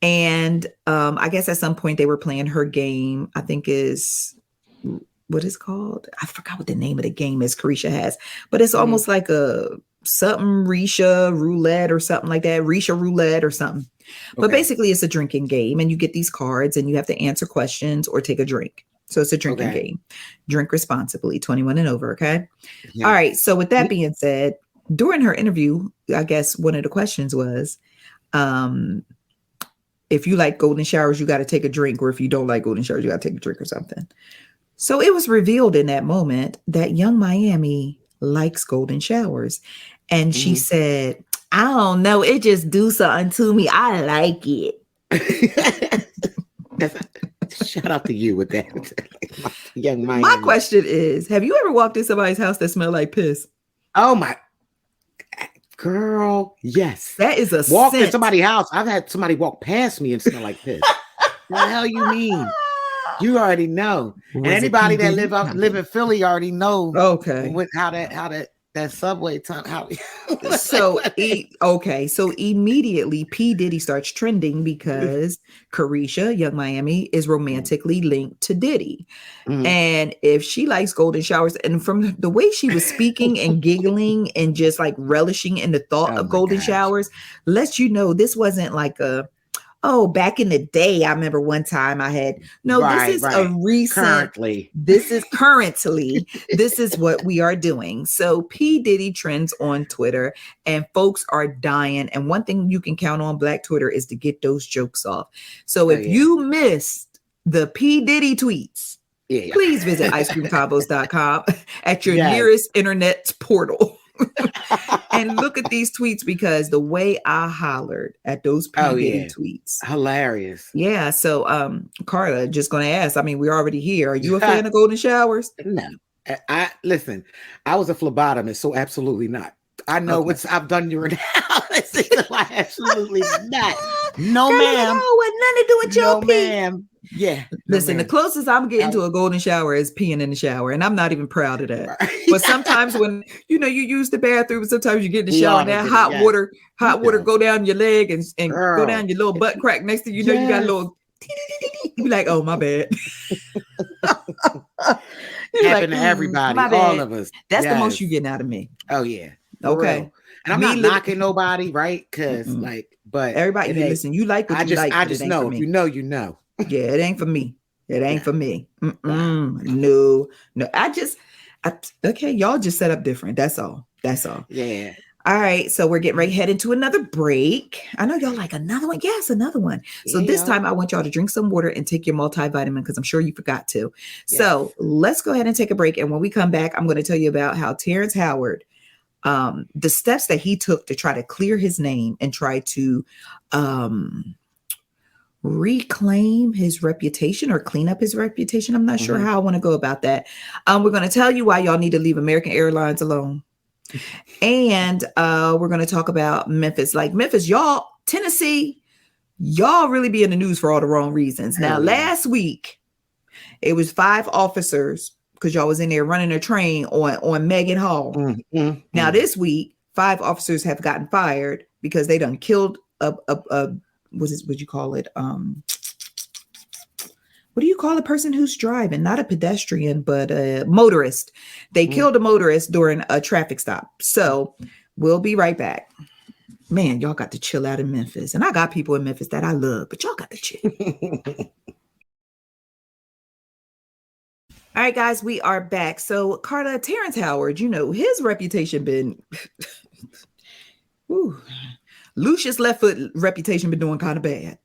And I guess at some point they were playing her game, I think is, what is called? I forgot what the name of the game is Carisha has, but it's almost like a something Risha roulette or something like that. Risha roulette or something. But basically it's a drinking game, and you get these cards and you have to answer questions or take a drink. So it's a drinking game. Drink responsibly, 21 and over. Okay. Yeah. All right. So with that being said, during her interview, I guess one of the questions was, if you like golden showers, you got to take a drink, or if you don't like golden showers, you got to take a drink or something. So it was revealed in that moment that Young Miami likes golden showers. And she said, I don't know, it just do something to me. I like it. Shout out to you with that. Young Miami. My question is, have you ever walked in somebody's house that smelled like piss? Oh my girl, yes. That is a walk scent. In somebody's house. I've had somebody walk past me and smell like piss. What the hell you mean? You already know. And anybody that live in Philly already know. Okay. How that subway time. So immediately P Diddy starts trending because Carisha, Young Miami, is romantically linked to Diddy. And if she likes golden showers, and from the way she was speaking and giggling and just like relishing in the thought of golden showers, lets you know this wasn't like back in the day, I remember one time I had, this is a recent, this is what we are doing. So P Diddy trends on Twitter and folks are dying. And one thing you can count on Black Twitter is to get those jokes off. So if you missed the P Diddy tweets, please visit icecreamconvos.com at your nearest internet portal. And look at these tweets, because the way I hollered at those P Diddy tweets, hilarious. Yeah. So Karla, just gonna ask, I mean, we're already here, are you a fan of golden showers? No. I listen, I was a phlebotomist, so absolutely not. I know what I've done urinalysis. Absolutely not. No, ma'am. No, nothing to do with your pee. Ma'am. Yeah. Listen, the closest I'm getting to a golden shower is peeing in the shower, and I'm not even proud of that. But sometimes when you use the bathroom, sometimes you get in the shower and that hot water go down your leg and go down your little butt crack. Next thing you know, you got a little. You be like, oh my bad. Happened to everybody, all of us. That's the most you getting out of me. Oh yeah. Okay. And I'm not knocking nobody, right? Because but everybody, listen, you like what you like. I just know. If you know, you know. Yeah, it ain't for me. It ain't for me. No. Okay, y'all just set up different. That's all. Yeah. All right, so we're getting ready to head into another break. I know y'all like another one. Yes, another one. So this time I want y'all to drink some water and take your multivitamin, because I'm sure you forgot to. Yes. So let's go ahead and take a break. And when we come back, I'm going to tell you about how Terrence Howard the steps that he took to try to clear his name and try to reclaim his reputation or clean up his reputation. I'm not sure how I want to go about that. We're going to tell you why y'all need to leave American Airlines alone. And we're going to talk about Memphis. Like Memphis, y'all, Tennessee, y'all really be in the news for all the wrong reasons. Now, last week, it was 5 officers because y'all was in there running a train on Megan Hall. Now, this week, 5 officers have gotten fired because they done killed what you call it? What do you call a person who's driving? Not a pedestrian, but a motorist. They killed a motorist during a traffic stop. So we'll be right back. Man, y'all got to chill out in Memphis. And I got people in Memphis that I love, but y'all got to chill. All right, guys, we are back. So Karla, Terrence Howard, his reputation been... Lucius left foot reputation been doing kind of bad.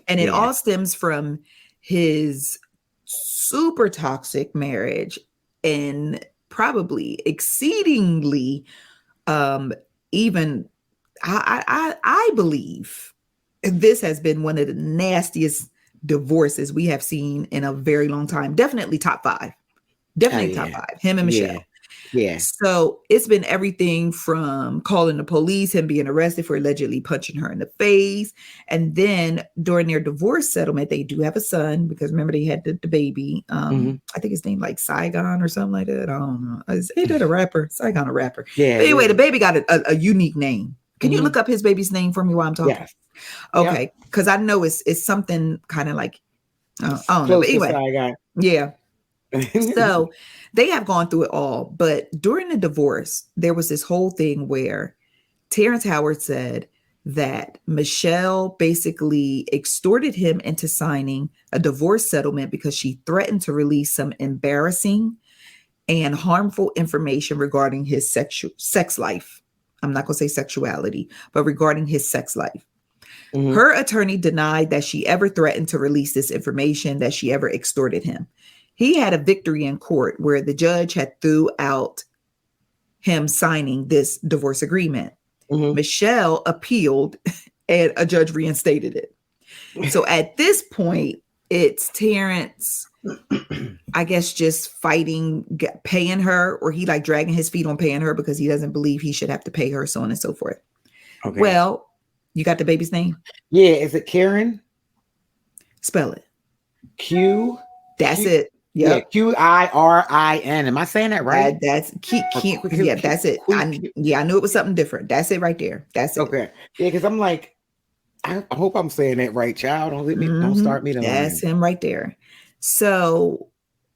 And it all stems from his super toxic marriage and probably exceedingly even I believe this has been one of the nastiest divorces we have seen in a very long time. Definitely top 5. Definitely top 5. Him and Michelle. Yeah. So it's been everything from calling the police, him being arrested for allegedly punching her in the face. And then during their divorce settlement, they do have a son because remember they had the baby. I think his name like Saigon or something like that. I don't know. Ain't that a rapper? Saigon a rapper. Yeah. But anyway, the baby got a unique name. Can you look up his baby's name for me while I'm talking? Yes. Okay. Because I know it's something kind of like, I don't know. But anyway. Yeah. So they have gone through it all. But during the divorce, there was this whole thing where Terrence Howard said that Michelle basically extorted him into signing a divorce settlement because she threatened to release some embarrassing and harmful information regarding his sex life. I'm not going to say sexuality, but regarding his sex life. Her attorney denied that she ever threatened to release this information, that she ever extorted him. He had a victory in court where the judge had threw out him signing this divorce agreement. Michelle appealed and a judge reinstated it. So at this point, it's Terrence, I guess, just fighting, paying her, or he like dragging his feet on paying her because he doesn't believe he should have to pay her, so on and so forth. Okay. Well, you got the baby's name? Yeah. Is it Karen? Spell it. Q. That's it. Yep. Yeah, Qirin. Am I saying that right? That's yeah, that's it. I knew it was something different. That's it right there. That's it. Okay. Yeah, because I'm like, I hope I'm saying that right, child. Don't let me don't start me to That's him right there. So,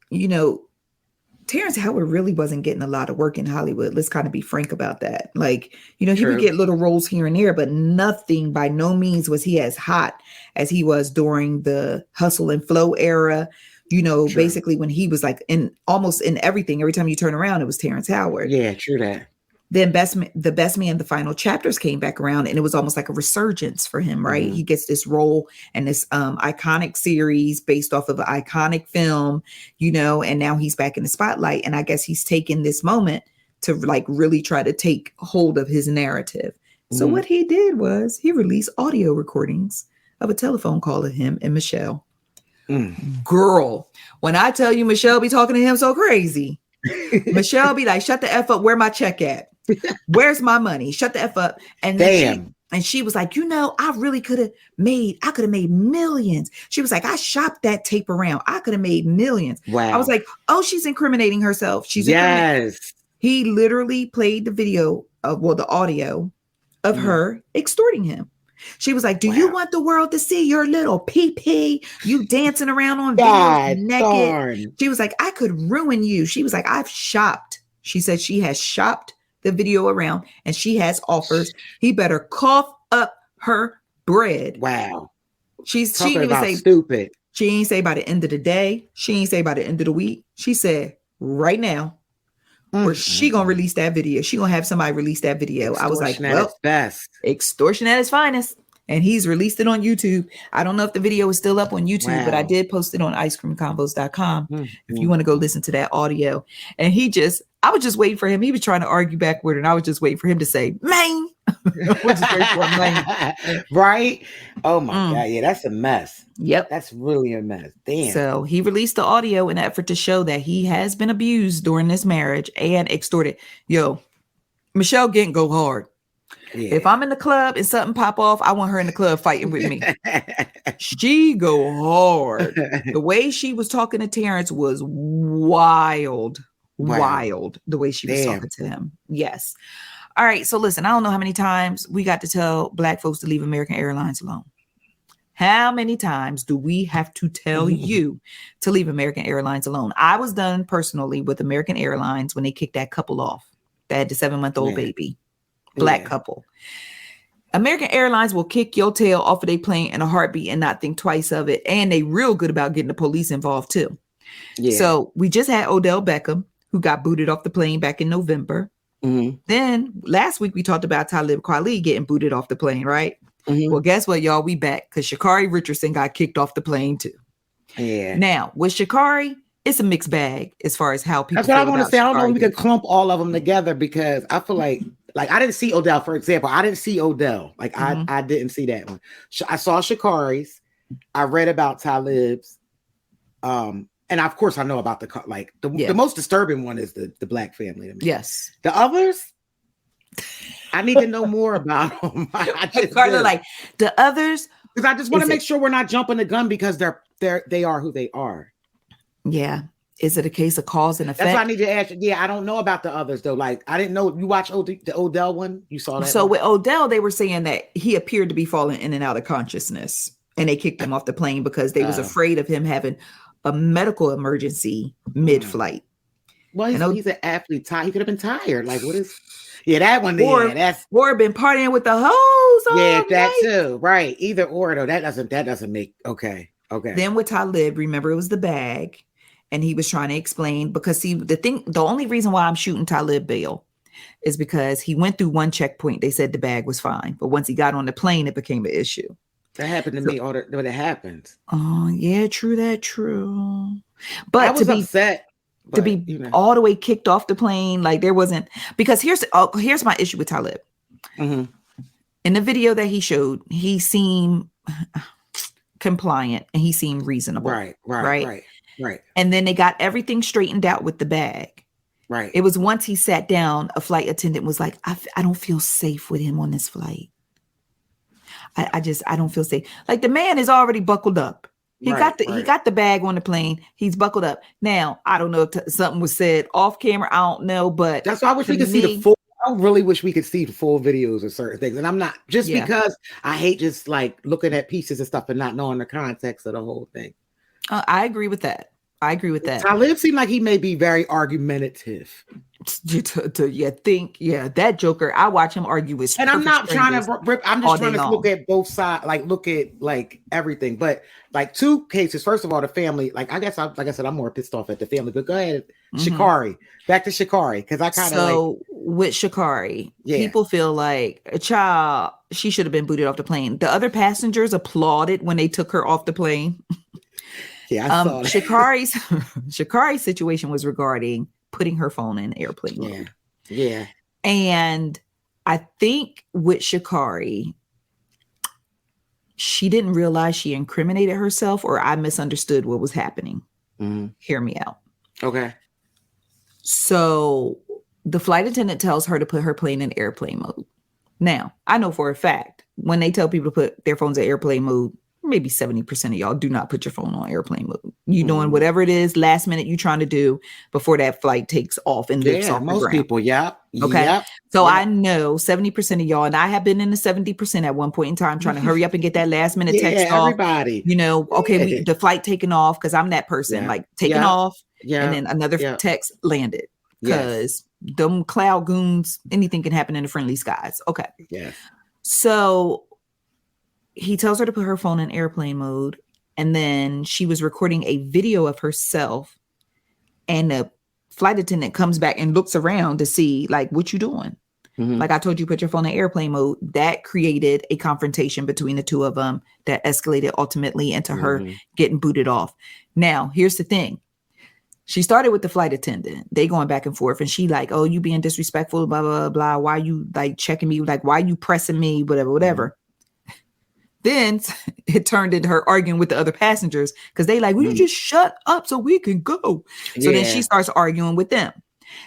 Terrence Howard really wasn't getting a lot of work in Hollywood. Let's kind of be frank about that. Like, he would get little roles here and there, but nothing, by no means was he as hot as he was during the Hustle and Flow era. Basically when he was like in almost in everything, every time you turn around, it was Terrence Howard. Yeah, true that. Then The Best Man, the final chapters came back around and it was almost like a resurgence for him, right? He gets this role and this iconic series based off of an iconic film, and now he's back in the spotlight. And I guess he's taken this moment to like really try to take hold of his narrative. So what he did was he released audio recordings of a telephone call of him and Michelle. Girl, when I tell you Michelle be talking to him so crazy, Michelle be like, shut the F up, where my check at? Where's my money? Shut the F up. And then she was like, I really could have made millions. She was like, I shopped that tape around. I could have made millions. Wow. I was like, oh, she's incriminating herself. He literally played the video the audio of her extorting him. She was like, do you want the world to see your little pee-pee? You dancing around on videos naked. Darn. She was like, I could ruin you. She was like, I've shopped. She said she has shopped the video around and she has offers. He better cough up her bread. Wow. She didn't even say stupid. She ain't say by the end of the day. She ain't say by the end of the week. She said right now. Or she gonna release that video. She gonna have somebody release that video. I was like, well, extortion at its finest. And he's released it on YouTube. I don't know if the video is still up on YouTube, but I did post it on icecreamconvos.com if you want to go listen to that audio. And he just I was just waiting for him. He was trying to argue back with her, and I was just waiting for him to say, "Maine." Right? Oh my God. Yeah, that's a mess. Yep. That's really a mess. Damn. So he released the audio in an effort to show that he has been abused during this marriage and extorted. Yo, Michelle Gant go hard. Yeah. If I'm in the club and something pop off, I want her in the club fighting with me. She go hard. The way she was talking to Terrence was wild. Wild. The way she was talking to him. Yes. All right. So listen, I don't know how many times we got to tell Black folks to leave American Airlines alone. How many times do we have to tell you to leave American Airlines alone? I was done personally with American Airlines when they kicked that couple off. They had the 7-month-old baby. Black couple. American Airlines will kick your tail off of their plane in a heartbeat and not think twice of it. And they real good about getting the police involved too. Yeah. So we just had Odell Beckham, who got booted off the plane back in November. Then last week we talked about Talib Kweli getting booted off the plane, right? Well, guess what, y'all? We back because Sha'Carri Richardson got kicked off the plane too. Yeah. Now with Sha'Carri, it's a mixed bag as far as how people. That's what I want to say. I don't know if we could clump all of them together because I feel like I didn't see Odell, for example. I didn't see Odell. I didn't see that one. I saw Sha'Carri's. I read about Talib's. And of course I know about the most disturbing one is the Black family to me. Yes. The others, I need to know more about them. Karla, like the others, because I just want to make sure we're not jumping the gun because they are who they are. Yeah. Is it a case of cause and effect? That's what I need to ask. Yeah, I don't know about the others though. Like I didn't know. You watched the Odell one? You saw that? So one? With Odell, they were saying that he appeared to be falling in and out of consciousness, and they kicked him off the plane because they was afraid of him having a medical emergency mid-flight. Well, he's an athlete. He could have been tired. Like what is? Yeah, that one. Or been partying with the hoes. Yeah, that too. Right. Either or though. That doesn't make okay. Then with Talib, remember it was the bag. And he was trying to explain because the only reason why I'm shooting Talib bail is because he went through one checkpoint. They said the bag was fine. But once he got on the plane, it became an issue. That happened to me when it happened. Oh, yeah, true. But I was upset. To be all the way kicked off the plane, like there wasn't, because here's my issue with Talib. In the video that he showed, he seemed compliant and he seemed reasonable. Right. And then they got everything straightened out with the bag. Right. It was once he sat down, a flight attendant was like, I don't feel safe with him on this flight. I don't feel safe. Like the man is already buckled up. He got the bag on the plane. He's buckled up. Now, I don't know if something was said off camera. I don't know, but that's why I wish we could see the full. I really wish we could see the full videos of certain things. And I'm not because I hate just like looking at pieces and stuff and not knowing the context of the whole thing. I agree with that. Talib seemed like he may be very argumentative. That joker. I watch him argue with. And I'm not trying to rip. I'm just trying to look at both sides, like look at like everything. But like two cases. First of all, the family. Like I said, I'm more pissed off at the family. But go ahead, Sha'Carri. Back to Sha'Carri because I kind of with Sha'Carri, people feel like a child. She should have been booted off the plane. The other passengers applauded when they took her off the plane. Yeah, I saw that. Sha'Carri's situation was regarding putting her phone in airplane mode. Yeah. And I think with Sha'Carri, she didn't realize she incriminated herself, or I misunderstood what was happening. Hear me out. Okay. So the flight attendant tells her to put her plane in airplane mode. Now, I know for a fact when they tell people to put their phones in airplane mode, maybe 70% of y'all do not put your phone on airplane mode. You doing whatever it is last minute you trying to do before that flight takes off and lifts off the ground. Most people, Okay. So I know 70% of y'all, and I have been in the 70% at one point in time trying to hurry up and get that last minute text off. Everybody. The flight taking off because I'm that person, like taking off and then another text landed because them cloud goons, anything can happen in the friendly skies. Okay. Yes. So he tells her to put her phone in airplane mode. And then she was recording a video of herself. And the flight attendant comes back and looks around to see, like, what you doing? Like I told you, put your phone in airplane mode. That created a confrontation between the two of them that escalated ultimately into her getting booted off. Now, here's the thing. She started with the flight attendant. They going back and forth, and she like, oh, you being disrespectful, blah, blah, blah. Why you like checking me? Like, why you pressing me? Whatever. Then it turned into her arguing with the other passengers because they like, will you just shut up so we can go? So then she starts arguing with them.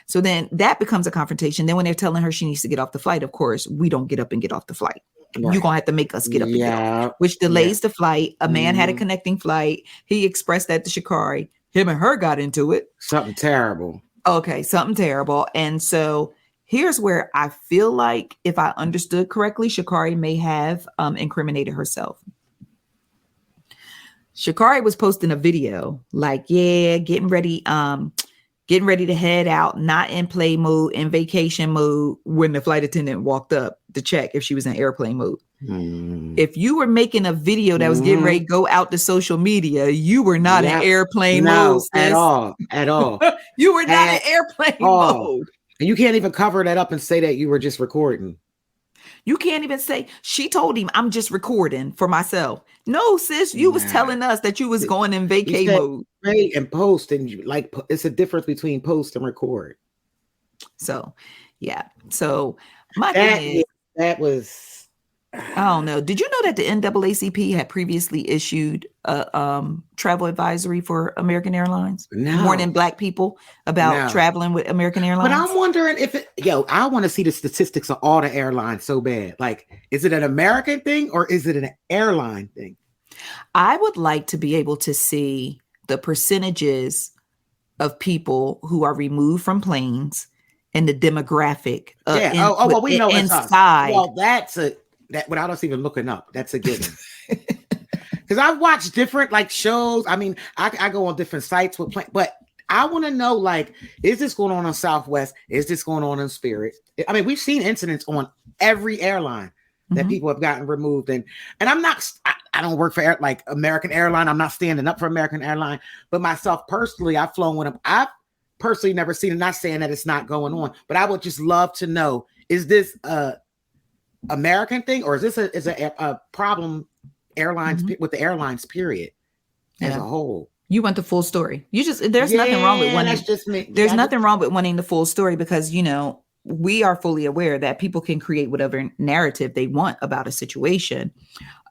So then that becomes a confrontation. Then when they're telling her she needs to get off the flight, of course, we don't get up and get off the flight. Right. You're going to have to make us get up and get off, which delays the flight. A man had a connecting flight. He expressed that to Sha'Carri. Him and her got into it. Something terrible. Okay, something terrible. And so here's where I feel like, if I understood correctly, Sha'Carri may have incriminated herself. Sha'Carri was posting a video like, getting ready to head out, not in play mode, in vacation mode, when the flight attendant walked up to check if she was in airplane mode. If you were making a video that was getting ready to go out to social media, you were not in airplane mode. At all. You were not in airplane mode. And you can't even cover that up and say that you were just recording. You can't even say, she told him, I'm just recording for myself. No, sis, you was telling us that you was going in vacay mode. Right, and post, and you, like, it's a difference between post and record. So, yeah. So my thing is, that was, I don't know. Did you know that the NAACP had previously issued a travel advisory for American Airlines? No. Warning Black people about traveling with American Airlines? But I'm wondering if I want to see the statistics of all the airlines so bad. Like, is it an American thing or is it an airline thing? I would like to be able to see the percentages of people who are removed from planes and the demographic. We know inside. Well, that without us even looking up, that's a given. Because I've watched different like shows. I mean, I go on different sites with but I want to know, like, is this going on Southwest? Is this going on in Spirit? I mean, we've seen incidents on every airline that people have gotten removed. And I'm not, I don't work for like American Airline. I'm not standing up for American Airline, but myself personally, I've flown with them. I've personally never seen it. Not saying that it's not going on, but I would just love to know, is this American thing, or is this a problem airlines with the airlines period as a whole? You want the full story. There's nothing wrong with wanting. That's just me. There's nothing wrong with wanting the full story, because we are fully aware that people can create whatever narrative they want about a situation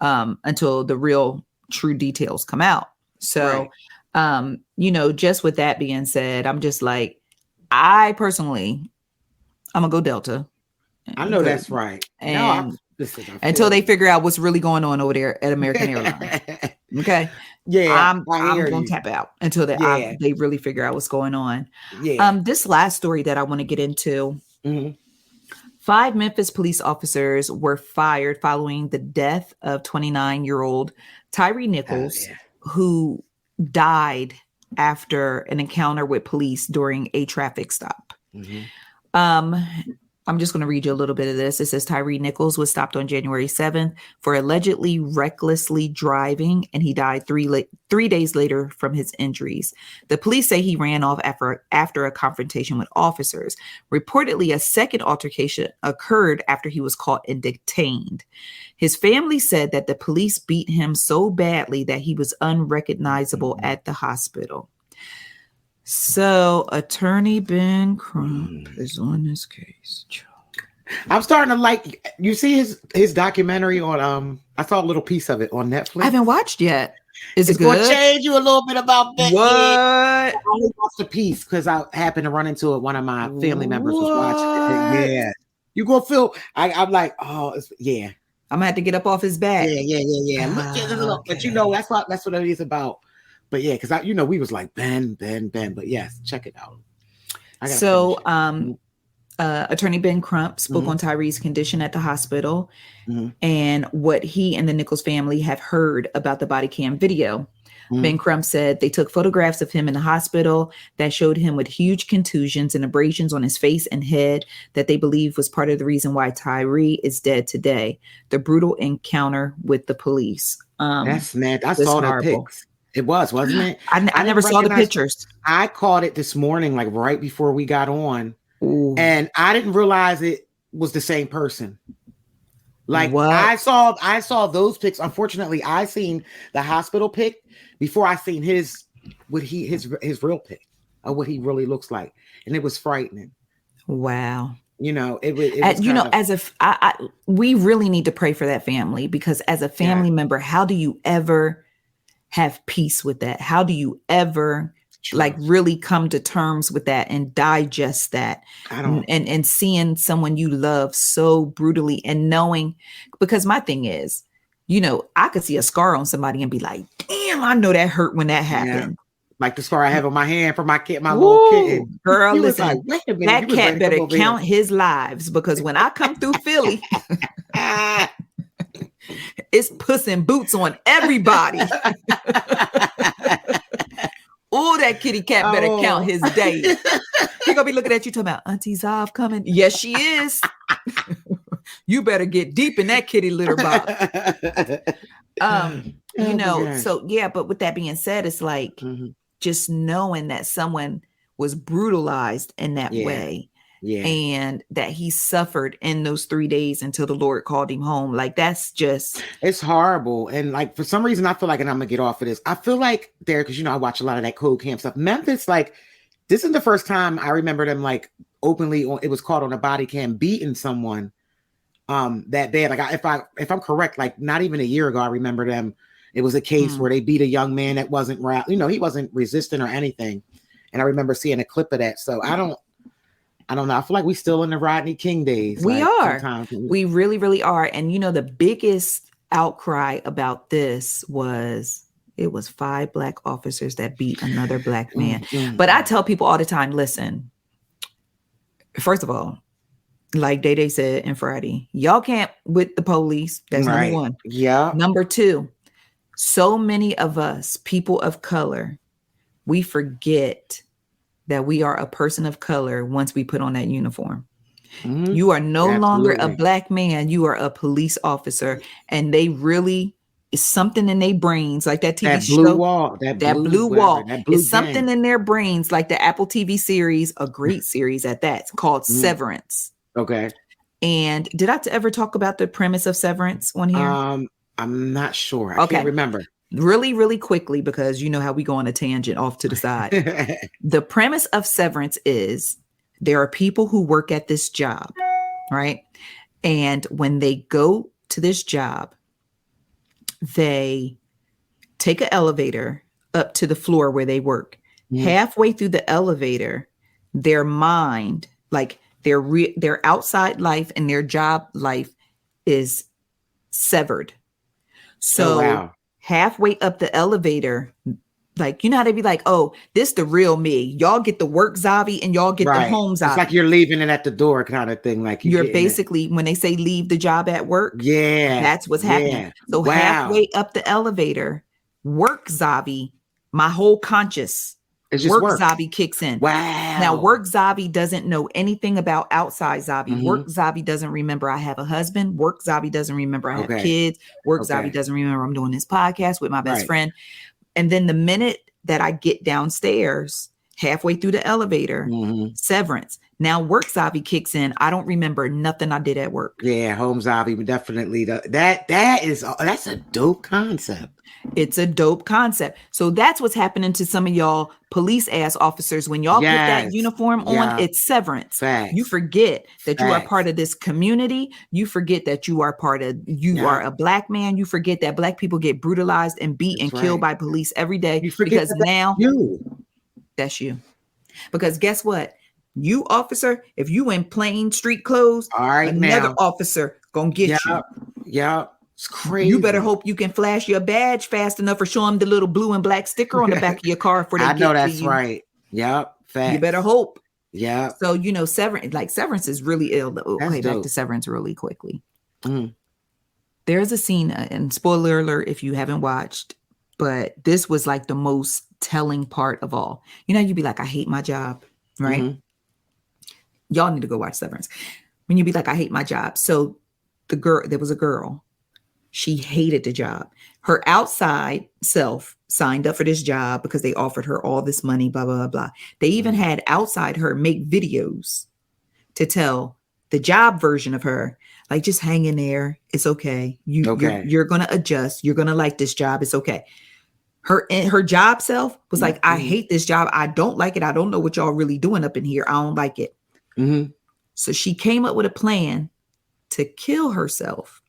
until the real true details come out. So, just with that being said, I'm just like, I personally, I'm gonna go Delta. I know that's right. And until they figure out what's really going on over there at American Airlines. Okay. Yeah. I'm going to tap out until they really figure out what's going on. Yeah. This last story that I want to get into. 5 Memphis police officers were fired following the death of 29-year-old Tyree Nichols, who died after an encounter with police during a traffic stop. I'm just going to read you a little bit of this. It says Tyree Nichols was stopped on January 7th for allegedly recklessly driving, and he died 3 days later from his injuries. The police say he ran off after a confrontation with officers. Reportedly, a second altercation occurred after he was caught and detained. His family said that the police beat him so badly that he was unrecognizable at the hospital. So, Attorney Ben Crump is on this case. I'm starting to like. You see his documentary on. I saw a little piece of it on Netflix. I haven't watched yet. Is it good? Going to change you a little bit about that. What? I only watched a piece because I happened to run into it. One of my family members was watching it. Yeah, you gonna feel. I'm like, I'm gonna have to get up off his back. Yeah. Look, okay. But that's what it is about. But yeah, because we was like Ben. But yes, check it out. So, Attorney Ben Crump spoke on Tyree's condition at the hospital and what he and the Nichols family have heard about the body cam video. Ben Crump said they took photographs of him in the hospital that showed him with huge contusions and abrasions on his face and head that they believe was part of the reason why Tyree is dead today. The brutal encounter with the police. That's mad. I saw the pics. It wasn't it? I never saw the pictures. I caught it this morning, like right before we got on. Ooh. And I didn't realize it was the same person. Like what? I saw those pics. Unfortunately, I seen the hospital pic before I seen his real pic. of what he really looks like. And it was frightening. Wow. You know, it was we really need to pray for that family, because as a family member, how do you ever have peace with that? How do you ever like really come to terms with that and digest that? And seeing someone you love so brutally, and knowing, because my thing is, you know, I could see a scar on somebody and be like, damn, I know that hurt when that happened. Like the scar I have on my hand for my little kitten. Girl, listen, like, wait a minute, that cat better count his lives, because when I come through Philly, it's Puss in Boots on everybody. Oh, that kitty cat better count his days. He gonna be looking at you talking about Auntie Zav coming. Yes, she is. You better get deep in that kitty litter box. You know, so yeah, but with that being said, it's like just knowing that someone was brutalized in that way. Yeah. And that he suffered in those 3 days until the Lord called him home. Like, that's just, it's horrible. And like, for some reason, I feel like, and I'm gonna get off of this, I feel like there, because, you know, I watch a lot of that code camp stuff. Memphis, like, this is the first time I remember them like openly on, it was caught on a body cam beating someone that bad. Like, if I'm correct, like not even a year ago, I remember them. It was a case where they beat a young man that wasn't right. You know, he wasn't resistant or anything. And I remember seeing a clip of that. So I don't know. I feel like we still in the Rodney King days. We are. Sometimes. We really, really are. And you know, the biggest outcry about this was it was 5 Black officers that beat another Black man. But I tell people all the time, listen, first of all, like Day Day said in Friday, y'all can't with the police. That's number one. Yeah. Number two, so many of us, people of color, we forget that we are a person of color once we put on that uniform. You are no longer a Black man. You are a police officer. And they really, it's something in their brains, like that TV show. That blue wall. It's something in their brains, like the Apple TV series, a great series at that, called Severance. Okay. And did I ever talk about the premise of Severance on here? I'm not sure. I can't remember. Really, really quickly, because you know how we go on a tangent off to the side. The premise of Severance is there are people who work at this job, right? And when they go to this job, they take an elevator up to the floor where they work. Halfway through the elevator, their mind, like their outside life and their job life, is severed. So halfway up the elevator, like, you know how they be like, oh, this the real me. Y'all get the work Zavi and y'all get the home Zavi. It's like you're leaving it at the door kind of thing. Like you're basically, when they say leave the job at work, that's what's happening. So halfway up the elevator, work Zavi, my whole conscious work Zavi kicks in. Now work Zavi doesn't know anything about outside Zavi. Work Zavi doesn't remember I have a husband. Work Zavi doesn't remember I have kids. Work Zavi doesn't remember I'm doing this podcast with my best friend. And then the minute that I get downstairs, halfway through the elevator, Severance. Now work Zavi kicks in. I don't remember nothing I did at work. Yeah, home Zavi, definitely. That's a dope concept. It's a dope concept. So that's what's happening to some of y'all police ass officers. When y'all put that uniform on, it's severance. Facts. You forget that you are part of this community. You forget that you are are a Black man. You forget that Black people get brutalized and beat and killed by police every day. Because now that's you. Because guess what? You officer, if you in plain street clothes, another officer gonna get you. Yeah. It's crazy. You better hope you can flash your badge fast enough or show them the little blue and black sticker on the back of your car for they I know that's right. Yep. Facts. You better hope. Yeah. So, you know, Severance is really ill. Okay, back to Severance really quickly. There's a scene, and spoiler alert if you haven't watched, but this was like the most telling part of all. You know, you'd be like, I hate my job, right? Y'all need to go watch Severance. When you be like, I hate my job. So there was a girl. She hated the job. Her outside self signed up for this job because they offered her all this money, blah, blah, blah. They even had outside her make videos to tell the job version of her, like, just hang in there. It's okay. You're going to adjust. You're going to like this job. It's okay. Her job self was like, I hate this job. I don't like it. I don't know what y'all really doing up in here. I don't like it. Mm-hmm. So she came up with a plan to kill herself.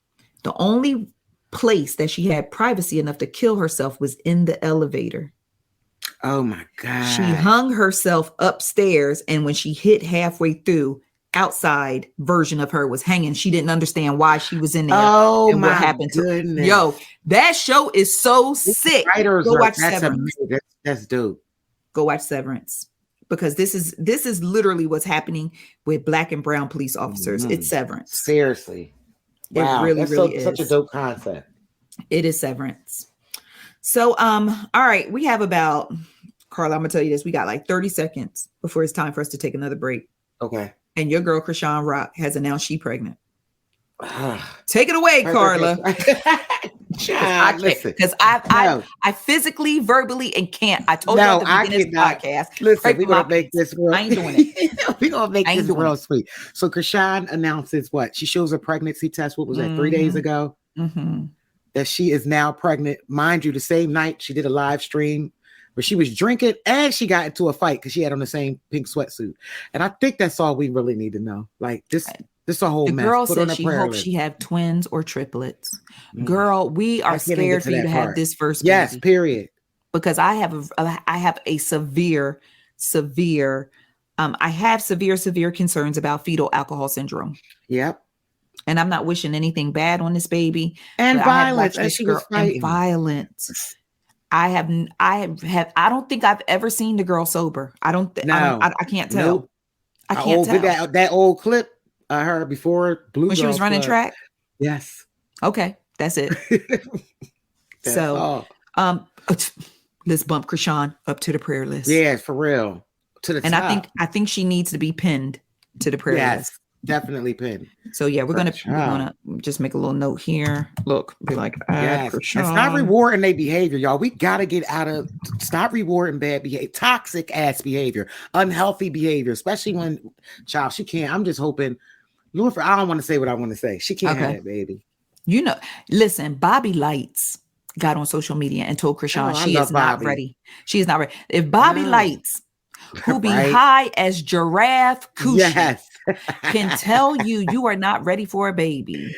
The only place that she had privacy enough to kill herself was in the elevator. Oh my God. She hung herself upstairs, and when she hit halfway through, outside version of her was hanging. She didn't understand why she was in there. Oh and my what happened goodness. to yo, that show is so sick. Go watch Severance. That's dope. Go watch Severance. Because this is literally what's happening with Black and brown police officers. It's Severance. Seriously. Wow. It really is such a dope concept. It is Severance. So all right, we have about, Karla, I'm gonna tell you this. We got like 30 seconds before it's time for us to take another break. Okay. And your girl Krishan Rock has announced she's pregnant. Take it away, Karla. Because I physically, verbally, and can't. I told you at the beginning of this podcast. Listen, we're gonna make this real. I ain't doing it. We're gonna make this real sweet. So Krishan announces what? She shows a pregnancy test. What was that? 3 days ago. Mm-hmm. That she is now pregnant. Mind you, the same night she did a live stream where she was drinking and she got into a fight because she had on the same pink sweatsuit. And I think that's all we really need to know. Like this a whole mess. The girl said she hopes she have twins or triplets. Girl, we are scared for you to have this first baby. Yes, period. Because I have a severe concerns about fetal alcohol syndrome. Yep. And I'm not wishing anything bad on this baby. And violence. And she was fighting. And violence. I don't think I've ever seen the girl sober. I can't tell. Nope. I can't tell. That old clip I heard before when she was running track. Yes. Okay. That's it. Let's bump Krishan up to the prayer list. Yeah, for real. To the top. And I think she needs to be pinned to the prayer list. Definitely pinned. So yeah, we're gonna just make a little note here. Look, be like, and stop rewarding their behavior, y'all. We gotta get out of stop rewarding bad behavior, toxic ass behavior, unhealthy behavior, especially when she can't. I'm just hoping, Lord, I don't want to say what I want to say. She can't have that baby. You know, listen, Bobby Lights got on social media and told Krishan she is not ready. She is not ready. If Bobby Lights, who be high as giraffe coochie, can tell you are not ready for a baby.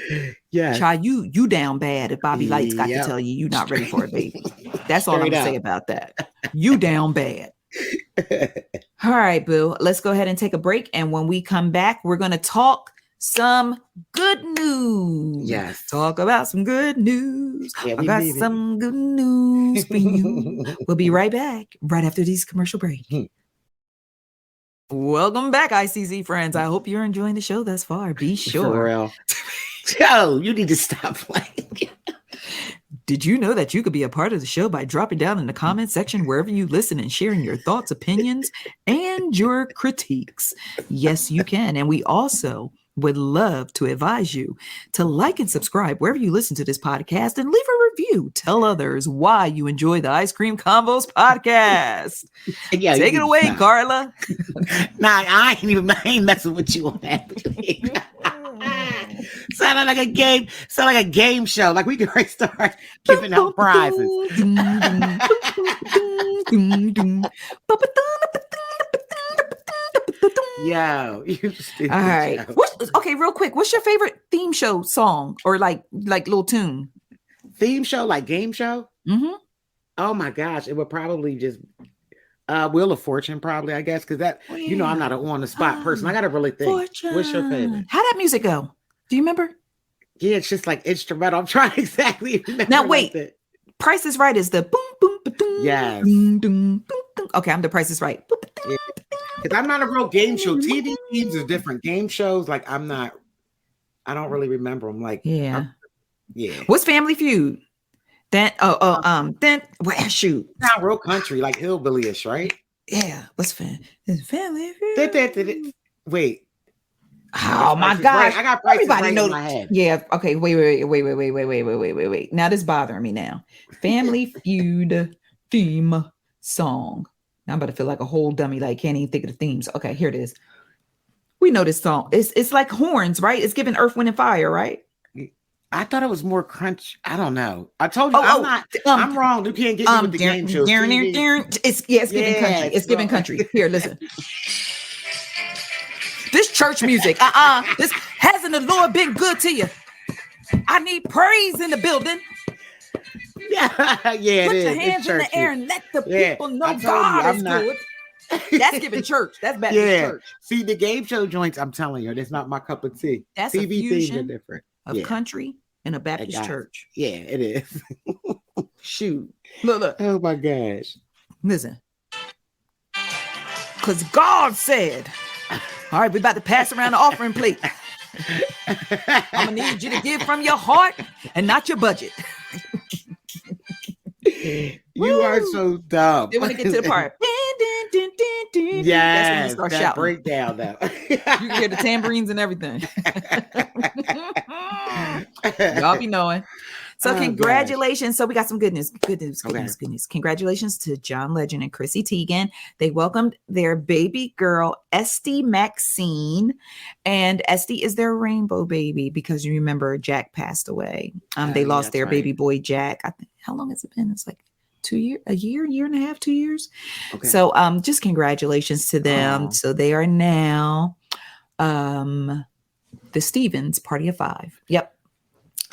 Yeah, child, you down bad. If Bobby Lights got to tell you not ready for a baby, that's all I'm gonna say about that. You down bad. All right, boo. Let's go ahead and take a break, and when we come back, we're gonna talk some good news. Yes, talk about some good news. I got some good news for you. We'll be right back right after these commercial breaks. Welcome back, ICZ friends. I hope you're enjoying the show thus far. Be sure. For real. Yo, you need to stop playing. Did you know that you could be a part of the show by dropping down in the comment section wherever you listen and sharing your thoughts, opinions, and your critiques? Yes, you can. And we also would love to advise you to like and subscribe wherever you listen to this podcast and leave a review. Tell others why you enjoy the Ice Cream Convos Podcast. Take it away, Karla. I ain't messing with you on that. Sound like a game show. Like we can start giving out prizes. Yo, you stupid. All right. Okay, real quick. What's your favorite theme show song or like little tune? Theme show, like game show? Mm-hmm. Oh my gosh, it would probably just Wheel of Fortune, probably, I guess, because that I'm not an on the spot person. I gotta really think. Fortune. What's your favorite? How'd that music go? Do you remember? Yeah, it's just like instrumental. I'm trying exactly. Now wait, Price is Right is the boom boom boom. Yes. Boom, boom, boom. Okay, I'm the Price is Right. Yeah. Because I'm not a real game show. TV teams is different. Game shows, like I don't really remember them. Like What's Family Feud? Shoot. Not real country, like hillbilly-ish, right? Yeah. What's Family Feud? Wait. Oh my gosh! I got Price Right in my head. Yeah. Okay. Wait. Now this is bothering me. Now, Family Feud theme song. Now I'm about to feel like a whole dummy. Like can't even think of the themes. Okay, here it is. We know this song. It's like horns, right? It's giving Earth, Wind, and Fire, right? I thought it was more crunch. I don't know. I told you I'm not. I'm wrong. You can't get me with the game show. It's giving country. It's giving country. Here, listen. This church music. This hasn't the Lord been good to you? I need praise in the building. Yeah. Put your hands in the air and let the people know God is good. That's giving church. That's Baptist church. See, the game show joints, I'm telling you, that's not my cup of tea. That's TV a fusion things are different. Of country and a Baptist church. Yeah, it is. Shoot. Look. Oh my gosh. Listen. Because God said, all right, we're about to pass around the offering plate. I'm going to need you to give from your heart and not your budget. You are so dumb. They want to get to the part. Yes, start that shouting. breakdown though. You can hear the tambourines and everything. Y'all be knowing. So congratulations. Gosh. So we got some good news. Good news. Congratulations to John Legend and Chrissy Teigen. They welcomed their baby girl, Esty Maxine. And Esty is their rainbow baby because you remember Jack passed away. They lost their baby boy, Jack. I think, how long has it been? It's like 2 years, a year and a half, 2 years. Okay. So just congratulations to them. So they are now the Stevens Party of Five. Yep.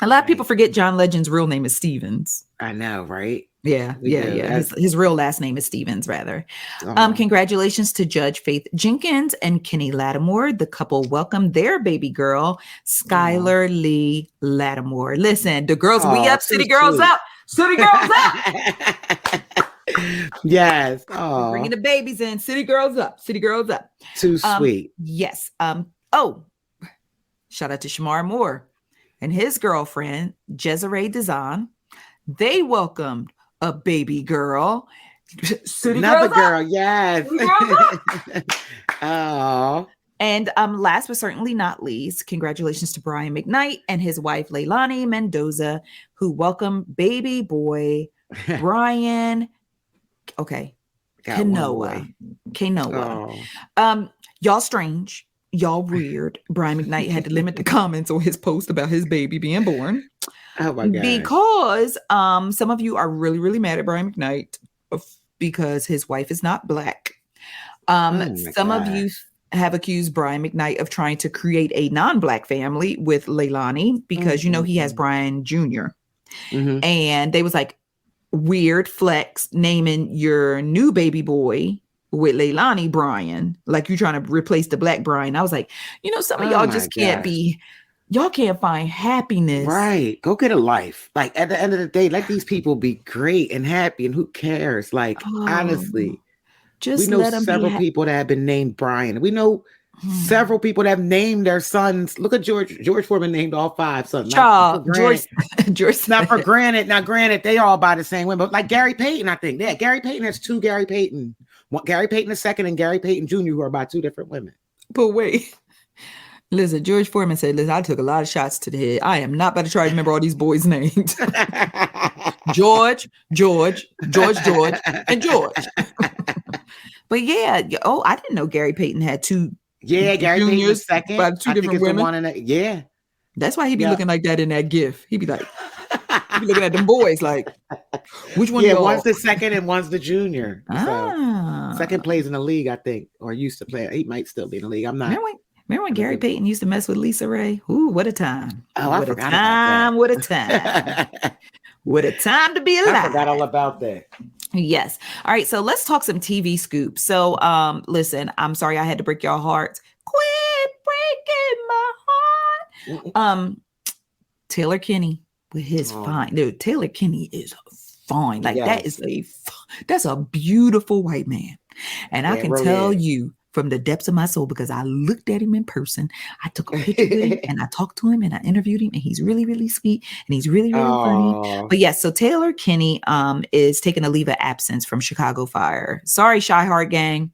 A lot of people forget John Legend's real name is Stevens. I know, right? Yeah. His real last name is Stevens, rather. Congratulations to Judge Faith Jenkins and Kenny Lattimore. The couple welcomed their baby girl, Skylar Lee Lattimore. Listen, the girls, we up, city girls up. City girls up. Yes. Bringing the babies in. City girls up. City girls up. Too sweet. Yes. Shout out to Shamar Moore and his girlfriend, Desiree Dizon. They welcomed a baby girl. Another girl, yes. Oh. And last but certainly not least, congratulations to Brian McKnight and his wife, Leilani Mendoza, who welcomed baby boy Brian. Kanoa. Y'all strange. Y'all weird. Brian McKnight had to limit the comments on his post about his baby being born. Oh my God. Because some of you are really, really mad at Brian McKnight because his wife is not Black. Some of you have accused Brian McKnight of trying to create a non-Black family with Leilani because you know he has Brian Jr. And they was like, weird flex naming your new baby boy with Leilani Brian, like you're trying to replace the Black Brian. I was like, some of y'all just can't y'all can't find happiness. Right. Go get a life. Like at the end of the day, let these people be great and happy and who cares? Like honestly, just we know several people that have been named Brian. We know several people that have named their sons. Look at George Foreman named all 5 sons. George. Not for granted. Now, granted, they all by the same women, but like Gary Payton, I think. Yeah, Gary Payton has 2 Gary Payton. Gary Payton II and Gary Payton Jr., who are by 2 different women. But wait. Listen, George Foreman said, listen, I took a lot of shots to the head. I am not about to try to remember all these boys' names. George, and George. But yeah, I didn't know Gary Payton had 2 Gary juniors Payton II by 2 different women. Yeah. That's why he be looking like that in that gif. He be like, he be looking at them boys like, which one? Yeah, one's the second and one's the junior. So, second plays in the league, I think, or used to play. He might still be in the league. I'm not. Remember when Gary Payton used to mess with Lisa Ray? Ooh, what a time. Oh, I forgot about that. What a time. What a time to be alive. I forgot all about that. Yes. All right. So let's talk some TV scoops. So listen, I'm sorry I had to break your hearts. Quit breaking my heart. Taylor Kinney with his fine. Dude, Taylor Kinney is fine. Like that is that's a beautiful white man. And I can tell you from the depths of my soul, because I looked at him in person, I took a picture with him and I talked to him and I interviewed him, and he's really, really sweet and he's really, really funny. But yes, so Taylor Kinney is taking a leave of absence from Chicago Fire. Sorry, Shy Heart Gang.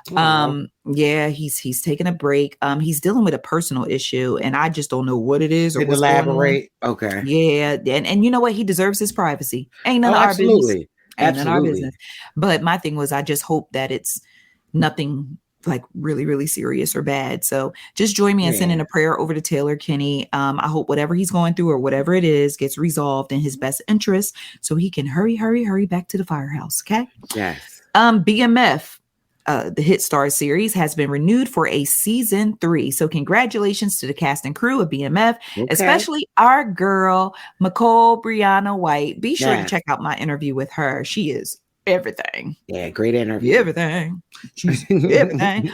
Yeah, he's taking a break. He's dealing with a personal issue, and I just don't know what it is or what's elaborate. Okay. Yeah, and you know what? He deserves his privacy. Ain't none of our business. Ain't none of our business. But my thing was, I just hope that it's nothing like really, really serious or bad. So just join me in sending a prayer over to Taylor Kinney. I hope whatever he's going through or whatever it is gets resolved in his best interest so he can hurry back to the firehouse. Okay. Yes. BMF, the Hit Star series has been renewed for a season 3. So congratulations to the cast and crew of BMF, especially our girl, Nicole Brianna White. Be sure to check out my interview with her. She is everything. Yeah, great interview. Everything. She's everything.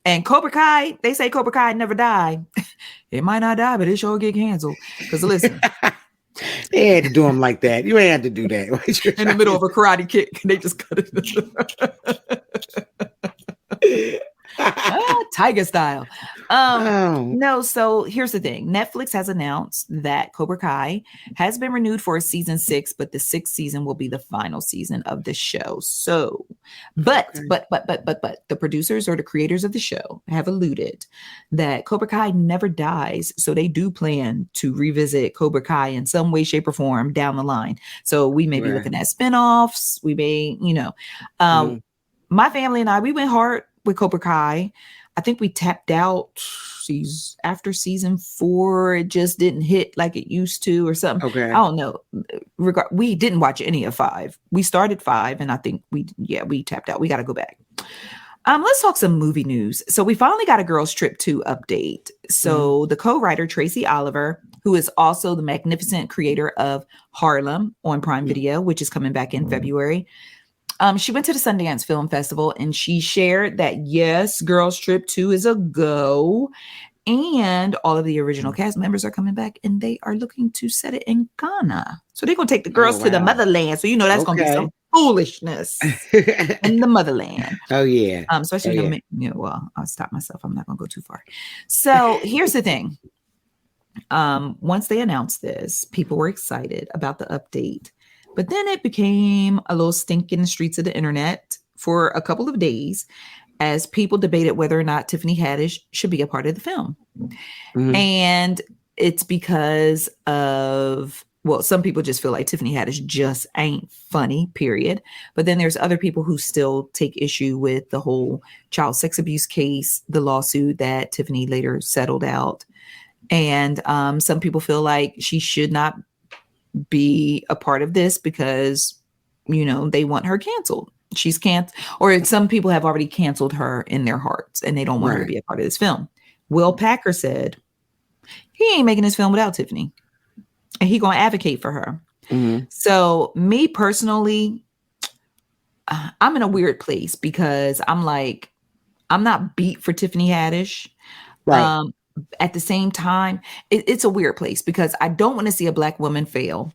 And Cobra Kai, they say Cobra Kai never die. It might not die, but it sure get canceled. Because listen. They had to do him like that. You ain't had to do that. In the middle of a karate kick, they just cut it. Tiger style. No, so here's the thing. Netflix has announced that Cobra Kai has been renewed for a season 6, but the 6th season will be the final season of the show. So, but the producers or the creators of the show have alluded that Cobra Kai never dies. So they do plan to revisit Cobra Kai in some way, shape, or form down the line. So we may be looking at spinoffs. We may, my family and I, we went hard with Cobra Kai. I think we tapped out after season 4. It just didn't hit like it used to or something. Okay. I don't know. We didn't watch any of 5. We started 5 and I think we tapped out. We got to go back. Let's talk some movie news. So we finally got a Girls Trip 2 update. So the co-writer Tracy Oliver, who is also the magnificent creator of Harlem on Prime Video, which is coming back in February. She went to the Sundance Film Festival and she shared that, yes, Girls Trip 2 is a go. And all of the original cast members are coming back and they are looking to set it in Ghana. So they're going to take the girls to the motherland. So, that's going to be some foolishness in the motherland. Oh, yeah. Especially well, I'll stop myself. I'm not going to go too far. So here's the thing. Once they announced this, people were excited about the update. But then it became a little stink in the streets of the internet for a couple of days as people debated whether or not Tiffany Haddish should be a part of the film. And it's because of, some people just feel like Tiffany Haddish just ain't funny, period. But then there's other people who still take issue with the whole child sex abuse case, the lawsuit that Tiffany later settled out. And some people feel like she should not be a part of this because, they want her canceled. She's canceled, or some people have already canceled her in their hearts and they don't want her to be a part of this film. Will Packer said he ain't making this film without Tiffany and he gonna advocate for her. So me personally, I'm in a weird place because I'm like, I'm not beat for Tiffany Haddish. Right. At the same time, it's a weird place because I don't want to see a Black woman fail.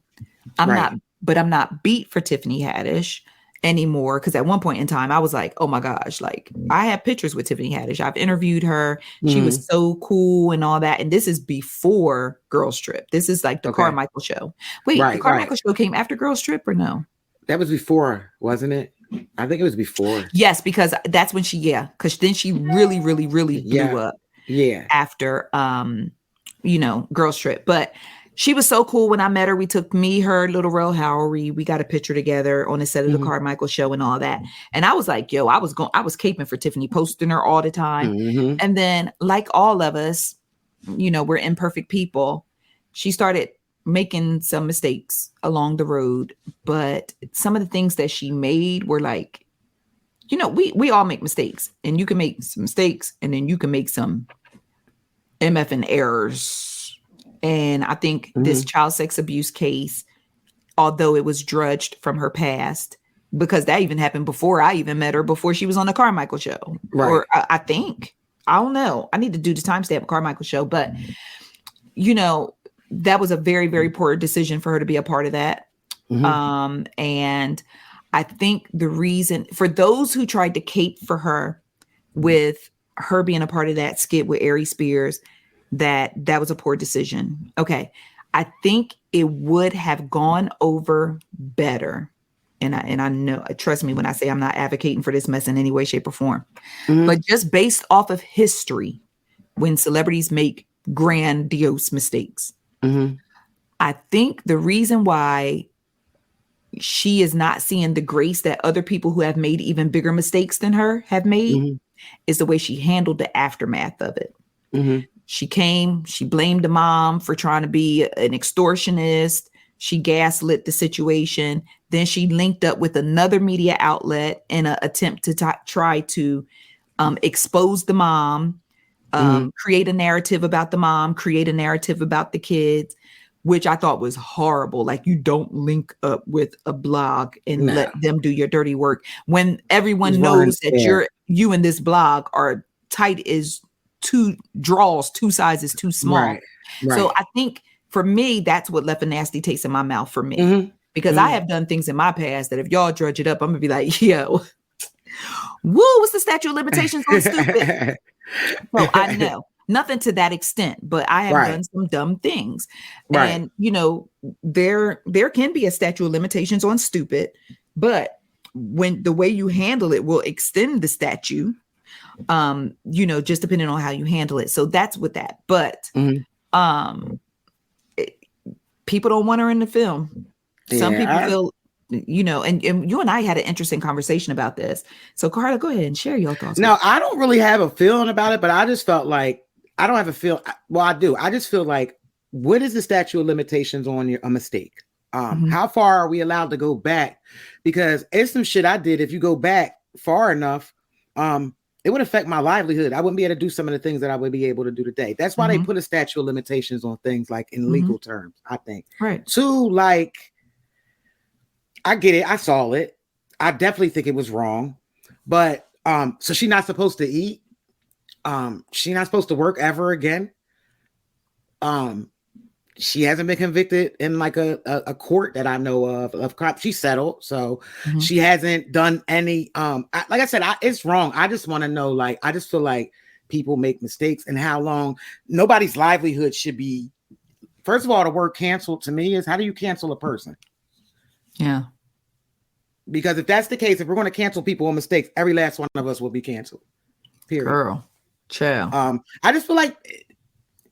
I'm not beat for Tiffany Haddish anymore. Because at one point in time, I was like, oh my gosh, like I have pictures with Tiffany Haddish. I've interviewed her. She was so cool and all that. And this is before Girls Trip. This is like the Carmichael show. Wait, the Carmichael show came after Girls Trip or no? That was before, wasn't it? I think it was before. Yes, because that's when because then she really, really, really blew up. Yeah. After, Girls Trip. But she was so cool when I met her. We took her, Little Rel Howery. We got a picture together on the set of the Carmichael show and all that. And I was like, I was caping for Tiffany, posting her all the time. And then like all of us, we're imperfect people. She started making some mistakes along the road. But some of the things that she made were like, we all make mistakes. And you can make some mistakes and then you can make some MFing errors. And I think this child sex abuse case, although it was drudged from her past, because that even happened before I even met her, before she was on the Carmichael show. Right. Or I think, I don't know. I need to do the timestamp Carmichael show. But, that was a very, very poor decision for her to be a part of that. And I think the reason for those who tried to cape for her with her being a part of that skit with Ari Spears, that was a poor decision. Okay. I think it would have gone over better. And I know, trust me when I say I'm not advocating for this mess in any way, shape, or form. But just based off of history, when celebrities make grandiose mistakes, I think the reason why she is not seeing the grace that other people who have made even bigger mistakes than her have made is the way she handled the aftermath of it. Mm-hmm. She blamed the mom for trying to be an extortionist. She gaslit the situation. Then she linked up with another media outlet in an attempt to try to expose the mom, create a narrative about the mom, create a narrative about the kids, which I thought was horrible. Like, you don't link up with a blog and let them do your dirty work when everyone knows that you and this blog are tight as two sizes too small. Right. So I think for me, that's what left a nasty taste in my mouth for me, because I have done things in my past that if y'all drudge it up, I'm gonna be like, yo, woo, what's the statute of limitations on stupid? So I know. Nothing to that extent, but I have done some dumb things. And, there can be a statute of limitations on stupid, but when the way you handle it will extend the statute, just depending on how you handle it. So that's with that. But people don't want her in the film. Some people feel, and you and I had an interesting conversation about this. So Karla, go ahead and share your thoughts. No, I don't really have a feeling about it, but I just felt like, I don't have a feel. Well, I do. I just feel like, what is the statute of limitations on a mistake? How far are we allowed to go back? Because it's some shit I did. If you go back far enough, it would affect my livelihood. I wouldn't be able to do some of the things that I would be able to do today. That's why they put a statute of limitations on things like in legal terms, I think. Right. Two, like, I get it. I saw it. I definitely think it was wrong. But so she's not supposed to eat. She's not supposed to work ever again. She hasn't been convicted in like a court that I know of crime. She settled, so she hasn't done any. Like I said, it's wrong. I just want to know. Like, I just feel like people make mistakes, and how long nobody's livelihood should be. First of all, the word cancel to me is, how do you cancel a person? Yeah. Because if that's the case, if we're going to cancel people on mistakes, every last one of us will be canceled. Period. Girl. Child. I just feel like,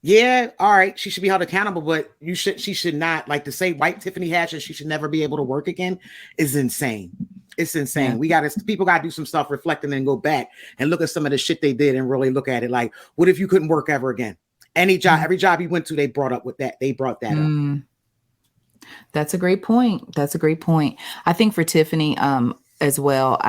yeah, all right, she should be held accountable, but she should not, like, to say white Tiffany Haddish, she should never be able to work again is insane. It's insane. Yeah. People got to do some stuff, reflecting, and go back and look at some of the shit they did and really look at it. Like, what if you couldn't work ever again? Any job, every job you went to, they brought that up. That's a great point. I think for Tiffany, as well,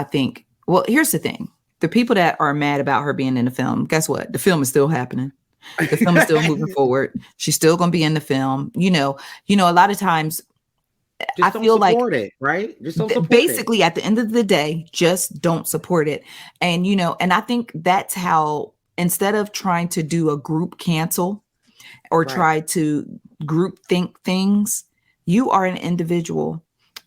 here's the thing. The people that are mad about her being in the film, guess what? The film is still happening. The film is still moving forward. She's still going to be in the film. A lot of times I feel like it, right? Just don't support basically it. At the end of the day, just don't support it. And, and I think that's how, instead of trying to do a group cancel or try to group think things, you are an individual.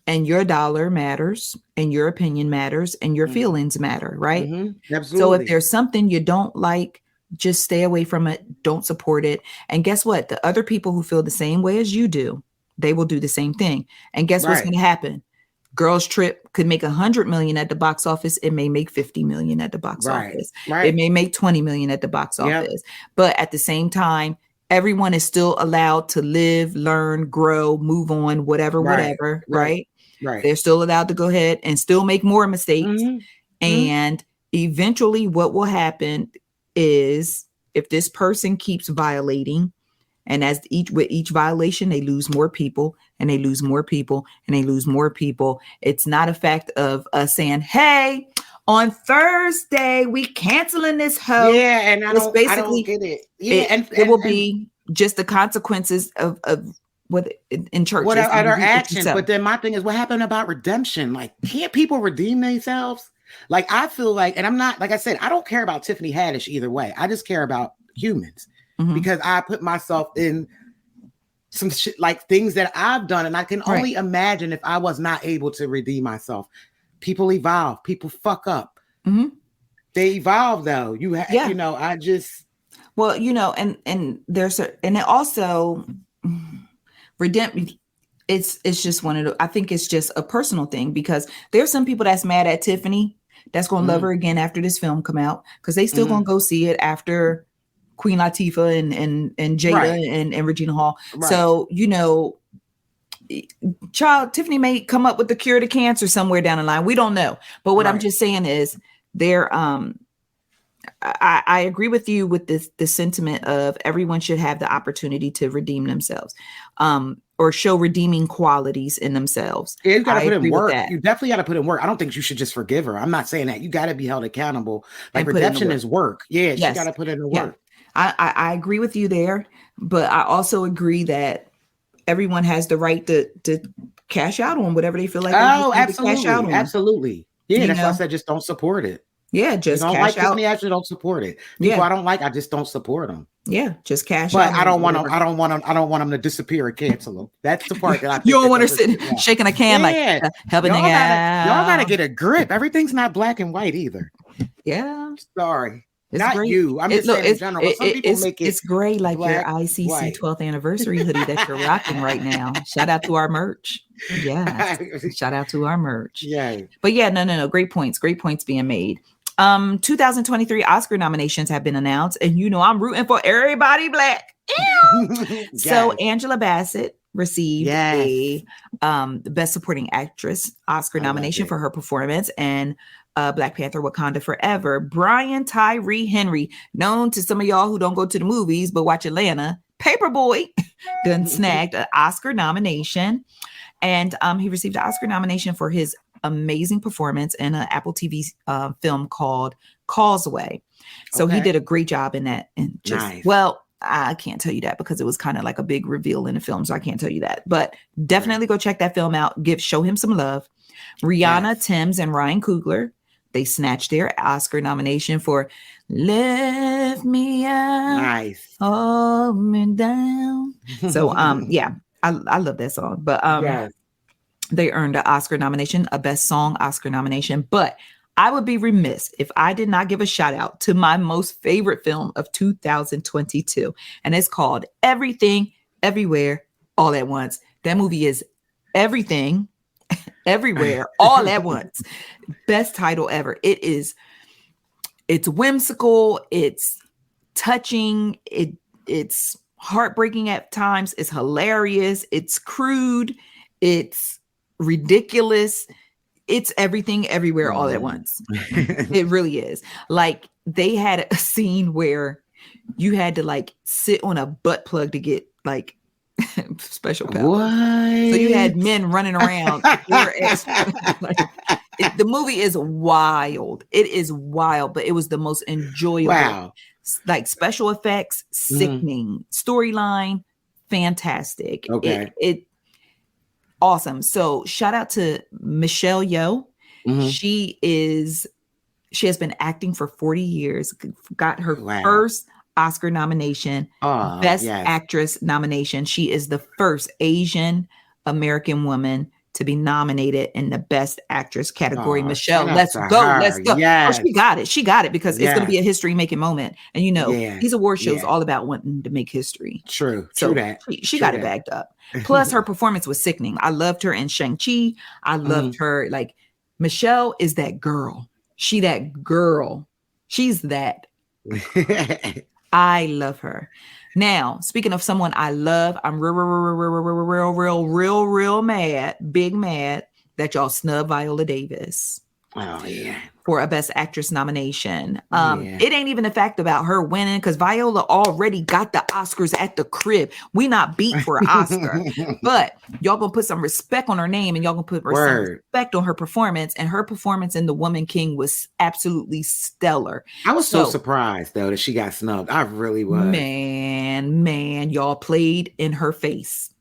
And your dollar matters, and your opinion matters, and your feelings matter, right? Absolutely. So if there's something you don't like, just stay away from it. Don't support it. And guess what? The other people who feel the same way as you do, they will do the same thing. And guess what's going to happen? Girls Trip could make 100 million at the box office. It may make 50 million at the box office. It may make 20 million at the box office. But at the same time, everyone is still allowed to live, learn, grow, move on, whatever, right? Right. They're still allowed to go ahead and still make more mistakes. And eventually what will happen is, if this person keeps violating, and with each violation, they lose more people, and they lose more people, and they lose more people. It's not a fact of us saying, hey, on Thursday, we canceling this hoe. Yeah, and I don't get it. Yeah, it will be just the consequences of what in church. What are their actions? But then my thing is, what happened about redemption? Like, can't people redeem themselves? Like, I feel like, and I'm not, like I said, I don't care about Tiffany Haddish either way. I just care about humans, because I put myself in some shit, like things that I've done, and I can only imagine if I was not able to redeem myself. People evolve. People fuck up. They evolve, though. I just. Well, and there's and it also. Redemption, it's just one of the, I think it's just a personal thing, because there's some people that's mad at Tiffany that's going to love her again after this film come out, because they still going to go see it after Queen Latifah and Jada and Regina Hall. So, Tiffany may come up with the cure to cancer somewhere down the line. We don't know. But what I'm just saying is, they're I agree with you with the sentiment of everyone should have the opportunity to redeem themselves, or show redeeming qualities in themselves. Yeah, you got to put in work. You definitely got to put in work. I don't think you should just forgive her. I'm not saying that. You got to be held accountable. Like redemption is work. Yeah, yes. She got to put in the work. I agree with you there, but I also agree that everyone has the right to cash out on whatever they feel like. Absolutely, cash out on. Absolutely. Yeah, that's why I said just don't support it. Yeah, just you don't cash like out. Disney, actually don't support it. People I don't like, I just don't support them. Yeah, just cash but out. I don't want them. I don't want them to disappear or cancel them. That's the part that I think you don't want her sitting shaking a can like helping y'all gotta get a grip. Everything's not black and white either. Yeah, sorry. It's not gray. You. I'm just saying in general. Some people make it. It's gray like black, your ICC white. 12th anniversary hoodie that you're rocking right now. Shout out to our merch. Yeah. Shout out to our merch. Yeah. But yeah, no. Great points. Great points being made. 2023 Oscar nominations have been announced, and I'm rooting for everybody black. Yes. So Angela Bassett received a Best Supporting Actress Oscar nomination for her performance and Black Panther Wakanda Forever. Brian Tyree Henry, known to some of y'all who don't go to the movies but watch Atlanta, Paperboy, then snagged an Oscar nomination. And he received an Oscar nomination for his amazing performance in an Apple TV film called Causeway. So he did a great job in that. And just, well, I can't tell you that because it was kind of like a big reveal in the film. So I can't tell you that. But definitely go check that film out. Show him some love. Rihanna, Timms, and Ryan Coogler, they snatched their Oscar nomination for Lift Me Up. Nice. Hold Me Down. So, I love that song. But they earned an Oscar nomination, a Best Song Oscar nomination. But I would be remiss if I did not give a shout out to my most favorite film of 2022. And it's called Everything, Everywhere, All at Once. That movie is everything, everywhere, all at once. Best title ever. It's whimsical. It's touching. It's heartbreaking at times. It's hilarious. It's crude. It's ridiculous. It's everything, everywhere, all at once. It really is. Like they had a scene where you had to like sit on a butt plug to get like special power. What? So you had men running around. The movie is wild. It is wild, but it was the most enjoyable. Wow. Like special effects, sickening. Storyline, fantastic. Okay. It awesome. So shout out to Michelle Yeoh. She has been acting for 40 years, got her first Oscar nomination, Best Actress nomination. She is the first Asian American woman to be nominated in the Best Actress category. Michelle, let's go. Let's go. Yes. Oh, she got it because it's going to be a history making moment. And these award shows all about wanting to make history. True. So that. She got it bagged up. Plus her performance was sickening. I loved her in Shang-Chi. I loved her. Like Michelle is that girl. She's that. I love her. Now, speaking of someone I love, I'm real mad, big mad that y'all snub Viola Davis. Oh, yeah. For a Best Actress nomination. It ain't even a fact about her winning because Viola already got the Oscars at the crib. We not beat for an Oscar. But y'all gonna put some respect on her name and y'all gonna put some respect on her performance. And her performance in The Woman King was absolutely stellar. I was so surprised though that she got snubbed. I really was. Man, y'all played in her face.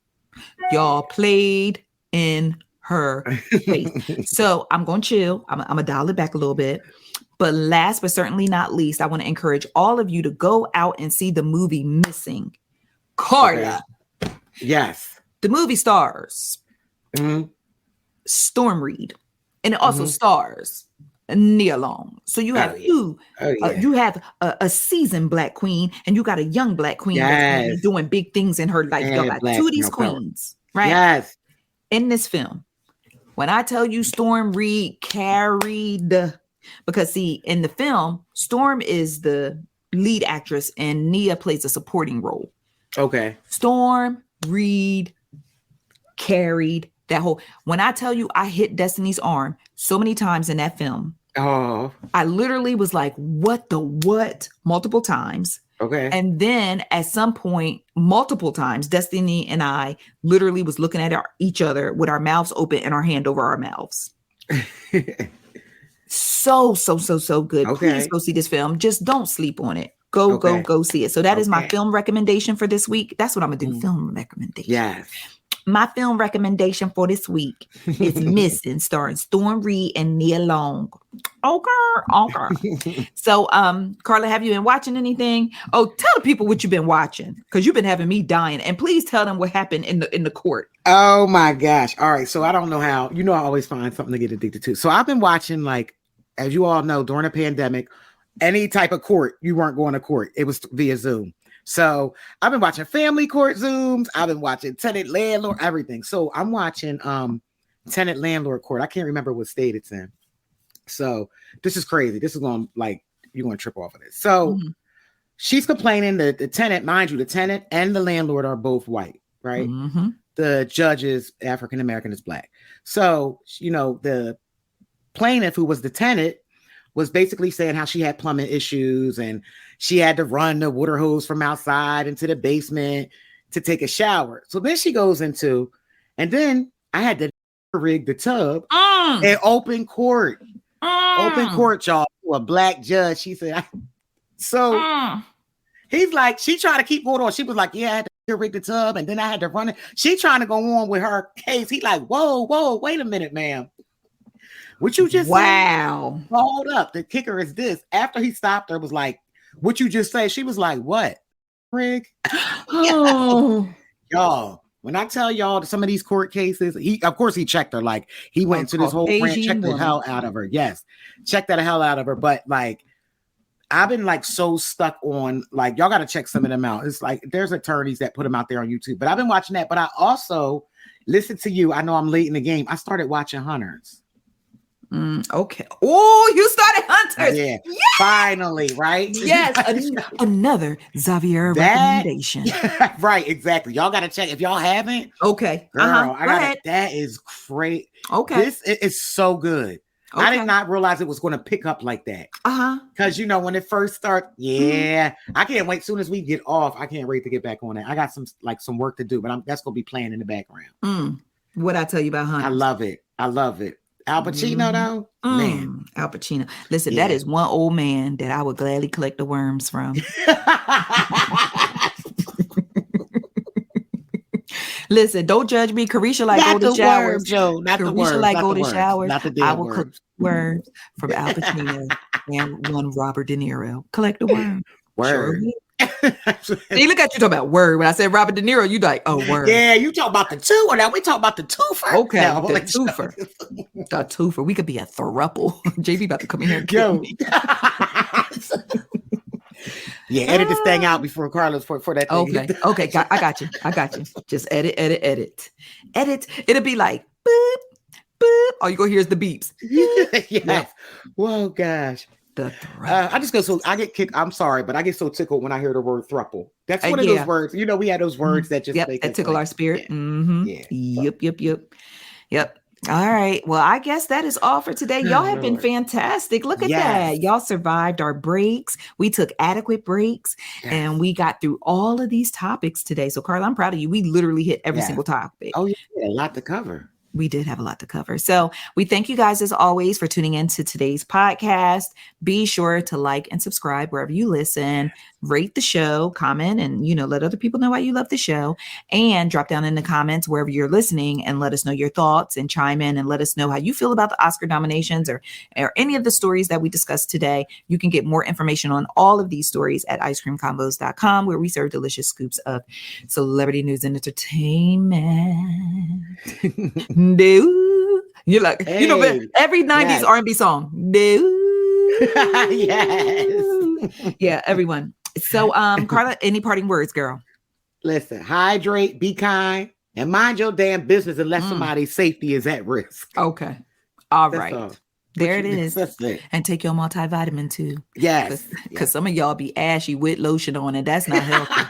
Y'all played in her face. So I'm going to chill. I'm going to dial it back a little bit. But last but certainly not least, I want to encourage all of you to go out and see the movie Missing Karla. Okay. Yes. The movie stars Storm Reed, and it also stars Nia Long. So you have you have a seasoned Black queen, and you got a young Black queen that's doing big things in her life. Y'all got two of these queens, right? Yes. In this film. When I tell you Storm Reed carried, because see, in the film, Storm is the lead actress and Nia plays a supporting role. Okay. Storm Reed carried that whole. When I tell you I hit Destiny's arm so many times in that film, Oh. I literally was like, what the what? Multiple times. Okay. And then at some point, multiple times, Destiny and I literally was looking at each other with our mouths open and our hand over our mouths. So good. Okay. Please go see this film. Just don't sleep on it. Go see it. So that is my film recommendation for this week. That's what I'm going to do. Film recommendation. Yes. My film recommendation for this week is Missing, starring Storm Reed and Nia Long. Okay. So, Karla, have you been watching anything? Oh, tell the people what you've been watching, because you've been having me dying. And please tell them what happened in the court. Oh my gosh. All right. So I don't know how, I always find something to get addicted to. So I've been watching, like, as you all know, during the pandemic, any type of court, you weren't going to court. It was via Zoom. So I've been watching family court Zooms. I've been watching tenant landlord, everything. So I'm watching tenant landlord court. I can't remember what state it's in. So this is crazy. This is going, like, you're going to trip off of this. So she's complaining that the tenant, mind you, the tenant and the landlord are both white, right? Mm-hmm. The judge is African-American, is black. So, the plaintiff, who was the tenant, was basically saying how she had plumbing issues and she had to run the water hose from outside into the basement to take a shower. So then she goes into, and then I had to rig the tub in open court. Open court, y'all, to a black judge. She said, he's like, she tried to keep going on. She was like, yeah, I had to rig the tub and then I had to run it. She trying to go on with her case. He like, whoa, wait a minute, ma'am. What you just said? Hold up. The kicker is this. After he stopped her, was like, what you just say? She was like, what? Rig? Y'all, when I tell y'all some of these court cases, of course he checked her. Like, he went into this whole rant, checked the hell out of her. Yes. Checked the hell out of her. But, like, I've been, like, so stuck on, like, y'all got to check some of them out. It's like, there's attorneys that put them out there on YouTube. But I've been watching that. But I also, listen to you, I know I'm late in the game, I started watching Hunters. Okay. Oh, you started Hunters. Yeah. Yes! Finally, right? Yes. Another Xaviera recommendation. Right, exactly. Y'all got to check. If y'all haven't. Okay. Girl, that is great. Okay. This is so good. Okay. I did not realize it was going to pick up like that. Because, when it first started, I can't wait. Soon as we get off, I can't wait to get back on it. I got some work to do, but that's going to be playing in the background. What I tell you about Hunters? I love it. Al Pacino, though, man. Al Pacino. Listen, that is one old man that I would gladly collect the worms from. Listen, don't judge me. Carisha like golden showers. Not the worms. Carisha like golden showers. Not the I will cook worms from Al Pacino and one Robert De Niro. Collect the worms. Word. Sure. See, look at you talking about word. When I said Robert De Niro, you like, oh, word. Yeah, you talk about the two, or now we talk about the twofer. Okay, no, the twofer. The twofer. We could be a throuple. JB about to come in here and kill me. Yeah, edit this thing out before Carlos for that thing. Okay, I got you. Just edit. It'll be like boop, boop. All you go hear is the beeps. Yes. Yeah. Whoa, gosh. I just go I get kicked. I'm sorry, but I get so tickled when I hear the word throuple. That's one of those words. We had those words that just that tickle our spirit. Yeah. Mm-hmm. Yep. All right. Well, I guess that is all for today. Y'all have been fantastic. Look at that. Y'all survived our breaks. We took adequate breaks and we got through all of these topics today. So, Karla, I'm proud of you. We literally hit every single topic. Oh, yeah. A lot to cover. We did have a lot to cover. So we thank you guys as always for tuning into today's podcast. Be sure to like and subscribe wherever you listen, rate the show, comment, and, let other people know why you love the show, and drop down in the comments wherever you're listening and let us know your thoughts and chime in and let us know how you feel about the Oscar nominations or any of the stories that we discussed today. You can get more information on all of these stories at icecreamconvos.com, where we serve delicious scoops of celebrity news and entertainment. You're like, every 90s R&B song. Yes. Yeah, everyone. So, Karla, any parting words, girl? Listen, hydrate, be kind, and mind your damn business unless somebody's safety is at risk. Okay. All right. All. There it is. That's it. And take your multivitamin too. Yes. Because some of y'all be ashy with lotion on, and that's not healthy.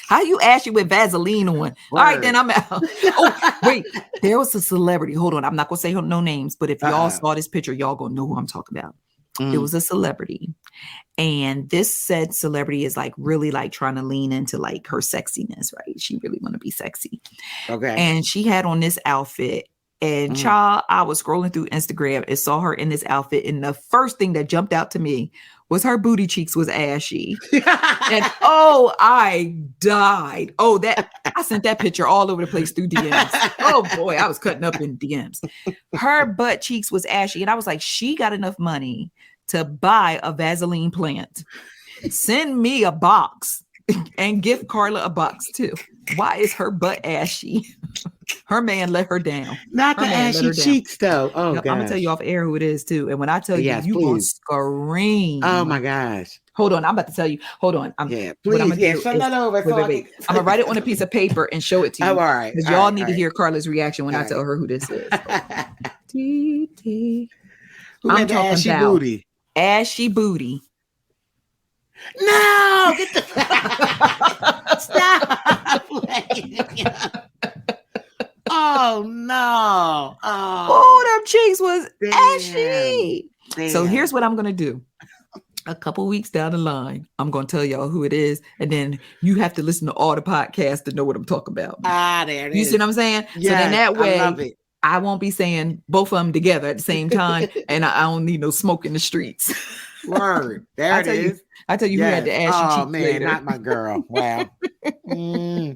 How you Ashy with Vaseline on? Word. All right, then I'm out. Oh, wait. There was a celebrity. Hold on. I'm not going to say no names, but if y'all saw this picture, y'all going to know who I'm talking about. It was a celebrity. And this said celebrity is like really like trying to lean into like her sexiness, right? She really want to be sexy. Okay. And she had on this outfit. And child, I was scrolling through Instagram and saw her in this outfit. And the first thing that jumped out to me was her booty cheeks was ashy. And oh, I died. Oh, that I sent that picture all over the place through DMs. Oh boy, I was cutting up in DMs. Her butt cheeks was ashy. And I was like, she got enough money to buy a Vaseline plant. Send me a box and give Karla a box too. Why is her butt ashy? Her man let her down. Not the ashy cheeks though. Oh, no, I'm gonna tell you off air who it is too. And when I tell you, you gonna scream. Oh my gosh. Hold on, I'm about to tell you. Hold on. Please. Send that over. Wait. I'm gonna write it on a piece of paper and show it to you. Oh, all right. Because y'all need to hear Karla's reaction when I tell her who this is. I'm talking ashy about booty. Ashy booty. No, get the stop. Oh no. Oh, them cheeks was ashy. Damn. So here's what I'm gonna do. A couple weeks down the line, I'm gonna tell y'all who it is, and then you have to listen to all the podcasts to know what I'm talking about. There it is. You see what I'm saying? Yes, so then that way I won't be saying both of them together at the same time, and I don't need no smoke in the streets. Word. There it is. I tell you who had the ashy cheeks. Oh man, later. Not my girl. Wow. All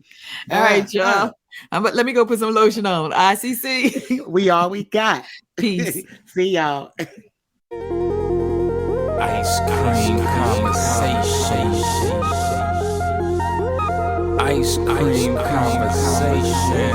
right, y'all. Let me go put some lotion on. ICC. We got. Peace. See y'all. Ice Cream Conversation. Ice Cream Conversation.